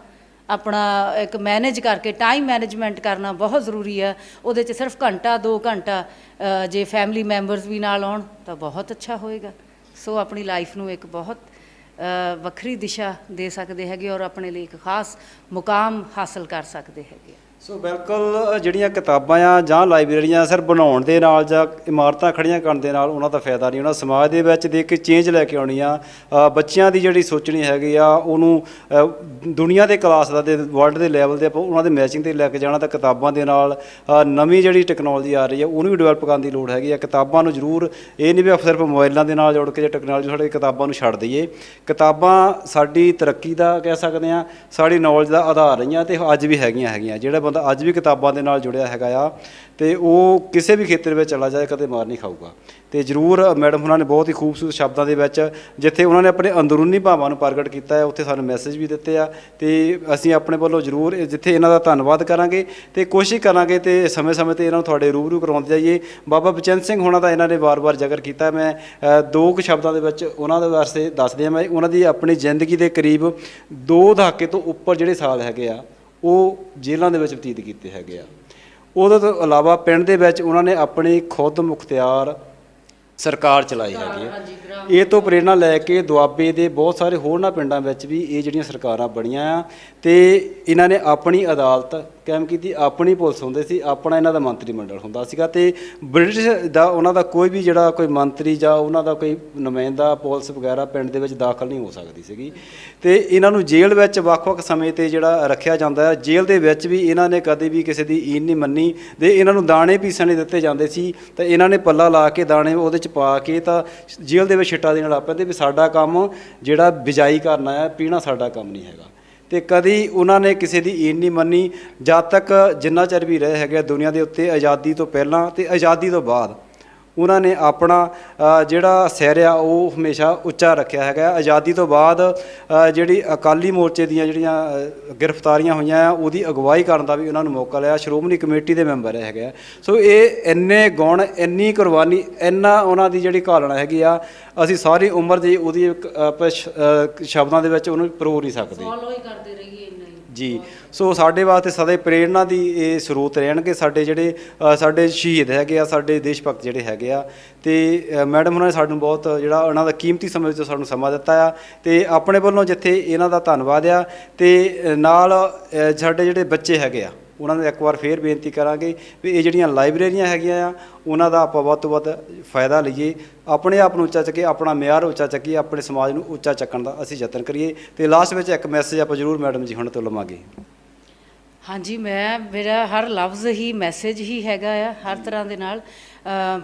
ਆਪਣਾ ਇੱਕ ਮੈਨੇਜ ਕਰਕੇ, ਟਾਈਮ ਮੈਨੇਜਮੈਂਟ ਕਰਨਾ ਬਹੁਤ ਜ਼ਰੂਰੀ ਆ। ਉਹਦੇ 'ਚ ਸਿਰਫ ਘੰਟਾ 2 ਘੰਟਾ ਜੇ ਫੈਮਿਲੀ ਮੈਂਬਰਸ ਵੀ ਨਾਲ ਆਉਣ ਤਾਂ ਬਹੁਤ ਅੱਛਾ ਹੋਏਗਾ। ਸੋ ਆਪਣੀ ਲਾਈਫ ਨੂੰ ਇੱਕ ਬਹੁਤ ਵੱਖਰੀ ਦਿਸ਼ਾ ਦੇ ਸਕਦੇ ਹੈਗੇ ਔਰ ਆਪਣੇ ਲਈ ਇੱਕ ਖਾਸ ਮੁਕਾਮ ਹਾਸਲ ਕਰ ਸਕਦੇ ਹੈਗੇ। ਸੋ ਬਿਲਕੁਲ ਜਿਹੜੀਆਂ ਕਿਤਾਬਾਂ ਆ ਜਾਂ ਲਾਇਬ੍ਰੇਰੀਆਂ ਸਿਰ ਬਣਾਉਣ ਦੇ ਨਾਲ ਜਾਂ ਇਮਾਰਤਾਂ ਖੜੀਆਂ ਕਰਨ ਦੇ ਨਾਲ ਉਹਨਾਂ ਦਾ ਫਾਇਦਾ ਨਹੀਂ, ਉਹਨਾਂ ਸਮਾਜ ਦੇ ਵਿੱਚ ਦੇਖ ਕੇ ਚੇਂਜ ਲੈ ਕੇ ਆਉਣੀ ਆ। ਬੱਚਿਆਂ ਦੀ ਜਿਹੜੀ ਸੋਚਣੀ ਹੈਗੀ ਆ ਉਹਨੂੰ ਦੁਨੀਆ ਦੇ ਕਲਾਸ ਦਾ ਦੇ ਵਰਲਡ ਦੇ ਲੈਵਲ ਦੇ ਆਪਾਂ ਉਹਨਾਂ ਦੇ ਮੈਚਿੰਗ 'ਤੇ ਲੈ ਕੇ ਜਾਣਾ, ਤਾਂ ਕਿਤਾਬਾਂ ਦੇ ਨਾਲ ਨਵੀਂ ਜਿਹੜੀ ਟੈਕਨੋਲੋਜੀ ਆ ਰਹੀ ਆ ਉਹਨੂੰ ਵੀ ਡਿਵੈਲਪ ਕਰਨ ਦੀ ਲੋੜ ਹੈਗੀ ਆ। ਕਿਤਾਬਾਂ ਨੂੰ ਜ਼ਰੂਰ ਇਹ ਨਹੀਂ ਵੀ ਸਿਰਫ ਮੋਬਾਈਲਾਂ ਦੇ ਨਾਲ ਜੋੜ ਕੇ ਜਾਂ ਟੈਕਨੋਲੋਜੀ ਸਾਡੇ ਕਿਤਾਬਾਂ ਨੂੰ ਛੱਡ ਦਈਏ। ਕਿਤਾਬਾਂ ਸਾਡੀ ਤਰੱਕੀ ਦਾ ਕਹਿ ਸਕਦੇ ਹਾਂ, ਸਾਡੀ ਨੌਲੇਜ ਦਾ ਆਧਾਰ ਰਹੀਆਂ ਅਤੇ ਅੱਜ ਵੀ ਹੈਗੀਆਂ। ਜਿਹੜਾ ਬੰਦਾ ਅੱਜ ਵੀ ਕਿਤਾਬਾਂ ਦੇ ਨਾਲ ਜੁੜਿਆ ਹੈਗਾ ਆ ਅਤੇ ਉਹ ਕਿਸੇ ਵੀ ਖੇਤਰ ਵਿੱਚ ਚਲਾ ਜਾਏ ਕਦੇ ਮਾਰ ਨਹੀਂ ਖਾਊਗਾ। ਅਤੇ ਜ਼ਰੂਰ ਮੈਡਮ ਉਹਨਾਂ ਨੇ ਬਹੁਤ ਹੀ ਖੂਬਸੂਰਤ ਸ਼ਬਦਾਂ ਦੇ ਵਿੱਚ ਜਿੱਥੇ ਉਹਨਾਂ ਨੇ ਆਪਣੇ ਅੰਦਰੂਨੀ ਭਾਵਾਂ ਨੂੰ ਪ੍ਰਗਟ ਕੀਤਾ ਹੈ ਉੱਥੇ ਸਾਨੂੰ ਮੈਸੇਜ ਵੀ ਦਿੱਤੇ ਆ, ਅਤੇ ਅਸੀਂ ਆਪਣੇ ਵੱਲੋਂ ਜ਼ਰੂਰ ਜਿੱਥੇ ਇਹਨਾਂ ਦਾ ਧੰਨਵਾਦ ਕਰਾਂਗੇ ਅਤੇ ਕੋਸ਼ਿਸ਼ ਕਰਾਂਗੇ ਅਤੇ ਸਮੇਂ-ਸਮੇਂ 'ਤੇ ਇਹਨਾਂ ਨੂੰ ਤੁਹਾਡੇ ਰੂਬਰੂ ਕਰਵਾਉਂਦੇ ਜਾਈਏ। ਬਾਬਾ ਬਚਨ ਸਿੰਘ ਹੋਣਾ ਦਾ ਇਹਨਾਂ ਨੇ ਵਾਰ-ਵਾਰ ਜ਼ਿਕਰ ਕੀਤਾ, ਮੈਂ ਦੋ ਕੁ ਸ਼ਬਦਾਂ ਦੇ ਵਿੱਚ ਉਹਨਾਂ ਦੇ ਵਾਸਤੇ ਦੱਸ ਦਿਆਂ। ਮੈਂ ਉਹਨਾਂ ਦੀ ਆਪਣੀ ਜ਼ਿੰਦਗੀ ਦੇ ਕਰੀਬ 2 ਦਹਾਕੇ ਤੋਂ ਉੱਪਰ ਜਿਹੜੇ ਸਾਲ ਹੈਗੇ ਆ ਉਹ ਜੇਲ੍ਹਾਂ ਦੇ ਵਿੱਚ ਬਤੀਤ ਕੀਤੇ ਹੈਗੇ ਆ। ਉਹਦੇ ਤੋਂ ਇਲਾਵਾ ਪਿੰਡ ਦੇ ਵਿੱਚ ਉਹਨਾਂ ਨੇ ਆਪਣੀ ਖੁਦ ਮੁਖਤਿਆਰ ਸਰਕਾਰ ਚਲਾਈ ਹੈਗੀ ਹੈ। ਇਹ ਤੋਂ ਪ੍ਰੇਰਣਾ ਲੈ ਕੇ ਦੁਆਬੇ ਦੇ ਬਹੁਤ ਸਾਰੇ ਹੋਰਨਾਂ ਪਿੰਡਾਂ ਵਿੱਚ ਵੀ ਇਹ ਜਿਹੜੀਆਂ ਸਰਕਾਰਾਂ ਬਣੀਆਂ ਆ ਅਤੇ ਇਹਨਾਂ ਨੇ ਆਪਣੀ ਅਦਾਲਤ ਕਾਇਮ ਕੀਤੀ, ਆਪਣੀ ਪੁਲਿਸ ਹੁੰਦੇ ਸੀ, ਆਪਣਾ ਇਹਨਾਂ ਦਾ ਮੰਤਰੀ ਮੰਡਲ ਹੁੰਦਾ ਸੀਗਾ ਅਤੇ ਬ੍ਰਿਟਿਸ਼ ਦਾ ਉਹਨਾਂ ਦਾ ਕੋਈ ਵੀ ਜਿਹੜਾ ਕੋਈ ਮੰਤਰੀ ਜਾਂ ਉਹਨਾਂ ਦਾ ਕੋਈ ਨੁਮਾਇੰਦਾ ਪੁਲਿਸ ਵਗੈਰਾ ਪਿੰਡ ਦੇ ਵਿੱਚ ਦਾਖਲ ਨਹੀਂ ਹੋ ਸਕਦੀ ਸੀਗੀ। ਅਤੇ ਇਹਨਾਂ ਨੂੰ ਜੇਲ੍ਹ ਵਿੱਚ ਵੱਖ-ਵੱਖ ਸਮੇਂ 'ਤੇ ਜਿਹੜਾ ਰੱਖਿਆ ਜਾਂਦਾ ਹੈ। ਜੇਲ੍ਹ ਦੇ ਵਿੱਚ ਵੀ ਇਹਨਾਂ ਨੇ ਕਦੇ ਵੀ ਕਿਸੇ ਦੀ ਈਨ ਨਹੀਂ ਮੰਨੀ ਅਤੇ ਇਹਨਾਂ ਨੂੰ ਦਾਣੇ ਪੀਸਣ ਨਹੀਂ ਦਿੱਤੇ ਜਾਂਦੇ ਸੀ, ਤਾਂ ਇਹਨਾਂ ਨੇ ਪੱਲਾ ਲਾ ਕੇ ਦਾਣੇ ਉਹਦੇ 'ਚ ਪਾ ਕੇ ਤਾਂ ਜੇਲ੍ਹ ਦੇ ਵਿੱਚ ਛਿੱਟਾ ਦੇਣ ਲੱਗ ਪੈਂਦੇ ਵੀ ਸਾਡਾ ਕੰਮ ਜਿਹੜਾ ਬਿਜਾਈ ਕਰਨਾ ਹੈ, ਪੀਣਾ ਸਾਡਾ ਕੰਮ ਨਹੀਂ ਹੈਗਾ। ਅਤੇ ਕਦੀ ਉਹਨਾਂ ਨੇ ਕਿਸੇ ਦੀ ਈਨ ਨਹੀਂ ਮੰਨੀ ਜਦ ਤੱਕ ਜਿੰਨਾ ਚਿਰ ਵੀ ਰਹੇ ਹੈਗੇ ਦੁਨੀਆ ਦੇ ਉੱਤੇ, ਆਜ਼ਾਦੀ ਤੋਂ ਪਹਿਲਾਂ ਅਤੇ ਆਜ਼ਾਦੀ ਤੋਂ ਬਾਅਦ ਉਹਨਾਂ ਨੇ ਆਪਣਾ ਜਿਹੜਾ ਸਿਰ ਆ ਉਹ ਹਮੇਸ਼ਾ ਉੱਚਾ ਰੱਖਿਆ ਹੈਗਾ। ਆਜ਼ਾਦੀ ਤੋਂ ਬਾਅਦ ਜਿਹੜੀ ਅਕਾਲੀ ਮੋਰਚੇ ਦੀਆਂ ਜਿਹੜੀਆਂ ਗ੍ਰਿਫਤਾਰੀਆਂ ਹੋਈਆਂ ਆ ਉਹਦੀ ਅਗਵਾਈ ਕਰਨ ਦਾ ਵੀ ਉਹਨਾਂ ਨੂੰ ਮੌਕਾ ਲਿਆ, ਸ਼੍ਰੋਮਣੀ ਕਮੇਟੀ ਦੇ ਮੈਂਬਰ ਹੈਗੇ ਆ। ਸੋ ਇਹ ਇੰਨੇ ਗੁਣ, ਇੰਨੀ ਕੁਰਬਾਨੀ, ਇੰਨਾ ਉਹਨਾਂ ਦੀ ਜਿਹੜੀ ਘਾਲਣਾ ਹੈਗੀ ਆ, ਅਸੀਂ ਸਾਰੀ ਉਮਰ ਦੀ ਉਹਦੀ ਸ਼ਬਦਾਂ ਦੇ ਵਿੱਚ ਉਹਨੂੰ ਪਰੋ ਨਹੀਂ ਸਕਦੇ ਜੀ। ਸੋ ਸਾਡੇ ਵਾਸਤੇ ਸਦਾ ਪ੍ਰੇਰਨਾ ਦੀ ਇਹ ਸਰੋਤ ਰਹਿਣਗੇ ਸਾਡੇ ਜਿਹੜੇ ਸਾਡੇ ਸ਼ਹੀਦ ਹੈਗੇ ਆ, ਸਾਡੇ ਦੇਸ਼ ਭਗਤ ਜਿਹੜੇ ਹੈਗੇ ਆ। ਅਤੇ ਮੈਡਮ ਉਹਨਾਂ ਨੇ ਸਾਨੂੰ ਬਹੁਤ ਜਿਹੜਾ ਉਹਨਾਂ ਦਾ ਕੀਮਤੀ ਸਮੇਂ ਵਿੱਚ ਸਾਨੂੰ ਸਮਾਂ ਦਿੱਤਾ ਆ ਅਤੇ ਆਪਣੇ ਵੱਲੋਂ ਜਿੱਥੇ ਇਹਨਾਂ ਦਾ ਧੰਨਵਾਦ ਆ। ਅਤੇ ਨਾਲ ਸਾਡੇ ਜਿਹੜੇ ਬੱਚੇ ਹੈਗੇ ਆ ਉਹਨਾਂ ਨੂੰ ਇੱਕ ਵਾਰ ਫੇਰ ਬੇਨਤੀ ਕਰਾਂਗੇ ਵੀ ਇਹ ਜਿਹੜੀਆਂ ਲਾਇਬ੍ਰੇਰੀਆਂ ਹੈਗੀਆਂ ਆ ਉਹਨਾਂ ਦਾ ਆਪਾਂ ਵੱਧ ਤੋਂ ਵੱਧ ਫਾਇਦਾ ਲਈਏ, ਆਪਣੇ ਆਪ ਨੂੰ ਉੱਚਾ ਚੱਕੀਏ, ਆਪਣਾ ਮਿਆਰ ਉੱਚਾ ਚੱਕੀਏ, ਆਪਣੇ ਸਮਾਜ ਨੂੰ ਉੱਚਾ ਚੱਕਣ ਦਾ ਅਸੀਂ ਯਤਨ ਕਰੀਏ। ਅਤੇ ਲਾਸਟ ਵਿੱਚ ਇੱਕ ਮੈਸੇਜ ਆਪਾਂ ਜ਼ਰੂਰ ਮੈਡਮ ਜੀ ਹੁਣ ਤੋਂ ਲਵਾਂਗੇ। ਹਾਂਜੀ, ਮੇਰਾ ਹਰ ਲਫ਼ਜ਼ ਹੀ ਮੈਸੇਜ ਹੀ ਹੈਗਾ ਆ, ਹਰ ਤਰ੍ਹਾਂ ਦੇ ਨਾਲ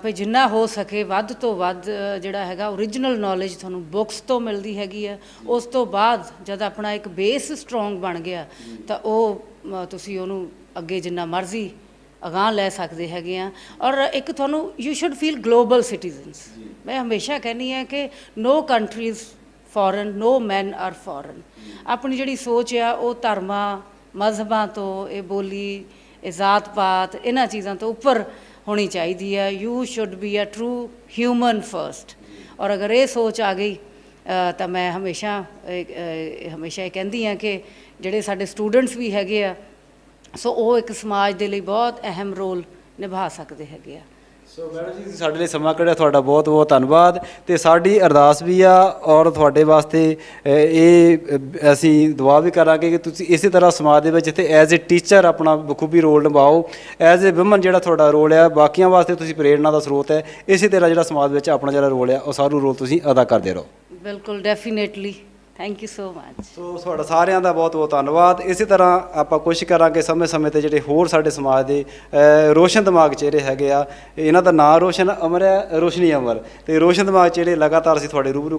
ਭਈ ਜਿੰਨਾ ਹੋ ਸਕੇ ਵੱਧ ਤੋਂ ਵੱਧ ਜਿਹੜਾ ਹੈਗਾ ਓਰੀਜਨਲ ਨੌਲੇਜ ਤੁਹਾਨੂੰ ਬੁੱਕਸ ਤੋਂ ਮਿਲਦੀ ਹੈਗੀ ਆ। ਉਸ ਤੋਂ ਬਾਅਦ ਜਦ ਆਪਣਾ ਇੱਕ ਬੇਸ ਸਟਰੋਂਗ ਬਣ ਗਿਆ ਤਾਂ ਉਹ ਤੁਸੀਂ ਉਹਨੂੰ ਅੱਗੇ ਜਿੰਨਾ ਮਰਜ਼ੀ ਅਗਾਂਹ ਲੈ ਸਕਦੇ ਹੈਗੇ ਆ। ਔਰ ਇੱਕ ਤੁਹਾਨੂੰ you should feel global citizens. ਮੈਂ ਹਮੇਸ਼ਾ ਕਹਿੰਦੀ ਹਾਂ ਕਿ ਨੋ ਕੰਟਰੀਜ਼ ਫੋਰਨ, ਨੋ ਮੈਨ ਆਰ ਫੋਰਨ। ਆਪਣੀ ਜਿਹੜੀ ਸੋਚ ਆ ਉਹ ਧਰਮਾਂ ਮਜ਼ਹਬਾਂ ਤੋਂ, ਇਹ ਬੋਲੀ, ਇਹ ਜ਼ਾਤ ਪਾਤ, ਇਹਨਾਂ ਚੀਜ਼ਾਂ ਤੋਂ ਉੱਪਰ ਹੋਣੀ ਚਾਹੀਦੀ ਹੈ। You should be a true human first. ਔਰ ਅਗਰ ਇਹ ਸੋਚ ਆ ਗਈ ਤਾਂ ਮੈਂ ਹਮੇਸ਼ਾ ਇਹ ਕਹਿੰਦੀ ਹਾਂ ਕਿ ਜਿਹੜੇ ਸਾਡੇ ਸਟੂਡੈਂਟਸ ਵੀ ਹੈਗੇ ਆ ਸੋ ਉਹ ਇੱਕ ਸਮਾਜ ਦੇ ਲਈ ਬਹੁਤ ਅਹਿਮ ਰੋਲ ਨਿਭਾ ਸਕਦੇ ਹੈਗੇ ਆ। ਸੋ ਮੈਡਮ ਜੀ ਸਾਡੇ ਲਈ ਸਮਾਂ ਕੱਢਿਆ, ਤੁਹਾਡਾ ਬਹੁਤ ਬਹੁਤ ਧੰਨਵਾਦ। ਅਤੇ ਸਾਡੀ ਅਰਦਾਸ ਵੀ ਆ ਔਰ ਤੁਹਾਡੇ ਵਾਸਤੇ ਇਹ ਅਸੀਂ ਦੁਆ ਵੀ ਕਰਾਂਗੇ ਕਿ ਤੁਸੀਂ ਇਸੇ ਤਰ੍ਹਾਂ ਸਮਾਜ ਦੇ ਵਿੱਚ ਜਿੱਥੇ ਐਜ਼ ਏ ਟੀਚਰ ਆਪਣਾ ਬਖੂਬੀ ਰੋਲ ਨਿਭਾਓ, ਐਜ਼ ਏ ਵੂਮਨ ਜਿਹੜਾ ਤੁਹਾਡਾ ਰੋਲ ਆ ਬਾਕੀਆਂ ਵਾਸਤੇ ਤੁਸੀਂ ਪ੍ਰੇਰਨਾ ਦਾ ਸਰੋਤ ਹੈ। ਇਸੇ ਤਰ੍ਹਾਂ ਜਿਹੜਾ ਸਮਾਜ ਵਿੱਚ ਆਪਣਾ ਜਿਹੜਾ ਰੋਲ ਆ ਉਹ ਸਾਰੂ ਰੋਲ ਤੁਸੀਂ ਅਦਾ ਕਰਦੇ ਰਹੋ। ਬਿਲਕੁਲ, definitely. Thank you so much. So ਤੁਹਾਡਾ ਸਾਰਿਆਂ ਦਾ ਬਹੁਤ ਬਹੁਤ ਧੰਨਵਾਦ। ਇਸੇ ਤਰ੍ਹਾਂ ਆਪਾਂ ਕੋਸ਼ਿਸ਼ ਕਰਾਂਗੇ ਸਮੇਂ-ਸਮੇਂ 'ਤੇ ਜਿਹੜੇ ਹੋਰ ਸਾਡੇ ਸਮਾਜ ਦੇ ਰੋਸ਼ਨ ਦਿਮਾਗ ਚਿਹਰੇ ਹੈਗੇ ਆ, ਇਹਨਾਂ ਦਾ ਨਾਂ ਰੋਸ਼ਨ ਅਮਰ ਹੈ, ਰੋਸ਼ਨੀ ਅਮਰ, ਅਤੇ ਰੋਸ਼ਨ ਦਿਮਾਗ ਚਿਹਰੇ ਲਗਾਤਾਰ ਅਸੀਂ ਤੁਹਾਡੇ ਰੂਬਰੂ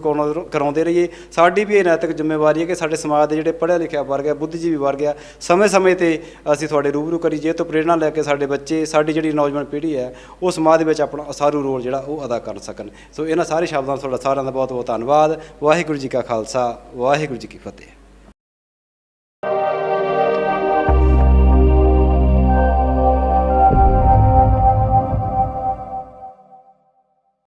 ਕਰਾਉਂਦੇ ਰਹੀਏ। ਸਾਡੀ ਵੀ ਇਹ ਨੈਤਿਕ ਜ਼ਿੰਮੇਵਾਰੀ ਹੈ ਕਿ ਸਾਡੇ ਸਮਾਜ ਦੇ ਜਿਹੜੇ ਪੜ੍ਹਿਆ ਲਿਖਿਆ ਵਰਗ ਆ, ਬੁੱਧੀਜੀਵੀ ਵਰਗ ਆ, ਸਮੇਂ-ਸਮੇਂ 'ਤੇ ਅਸੀਂ ਤੁਹਾਡੇ ਰੂਬਰੂ ਕਰੀਏ, ਜੇ ਤੋਂ ਪ੍ਰੇਰਨਾ ਲੈ ਕੇ ਸਾਡੇ ਬੱਚੇ, ਸਾਡੀ ਜਿਹੜੀ ਨੌਜਵਾਨ ਪੀੜ੍ਹੀ ਹੈ ਉਹ ਸਮਾਜ ਦੇ ਵਿੱਚ ਆਪਣਾ ਅਸਾਰੂ ਰੋਲ ਜਿਹੜਾ ਉਹ ਅਦਾ ਕਰ ਸਕਣ। ਸੋ ਇਹਨਾਂ ਸਾਰੇ ਸ਼ਬਦਾਂ ਤੋਂ ਤੁਹਾਡਾ ਸਾਰਿਆਂ ਦਾ ਬਹੁਤ ਬਹੁਤ ਧੰਨਵਾਦ। ਵਾਹਿਗੁਰੂ ਜੀ ਕਾ ਖਾਲਸਾ, ਵਾਹਿਗੁਰੂ ਜੀ ਕੀ ਫਤਿਹ।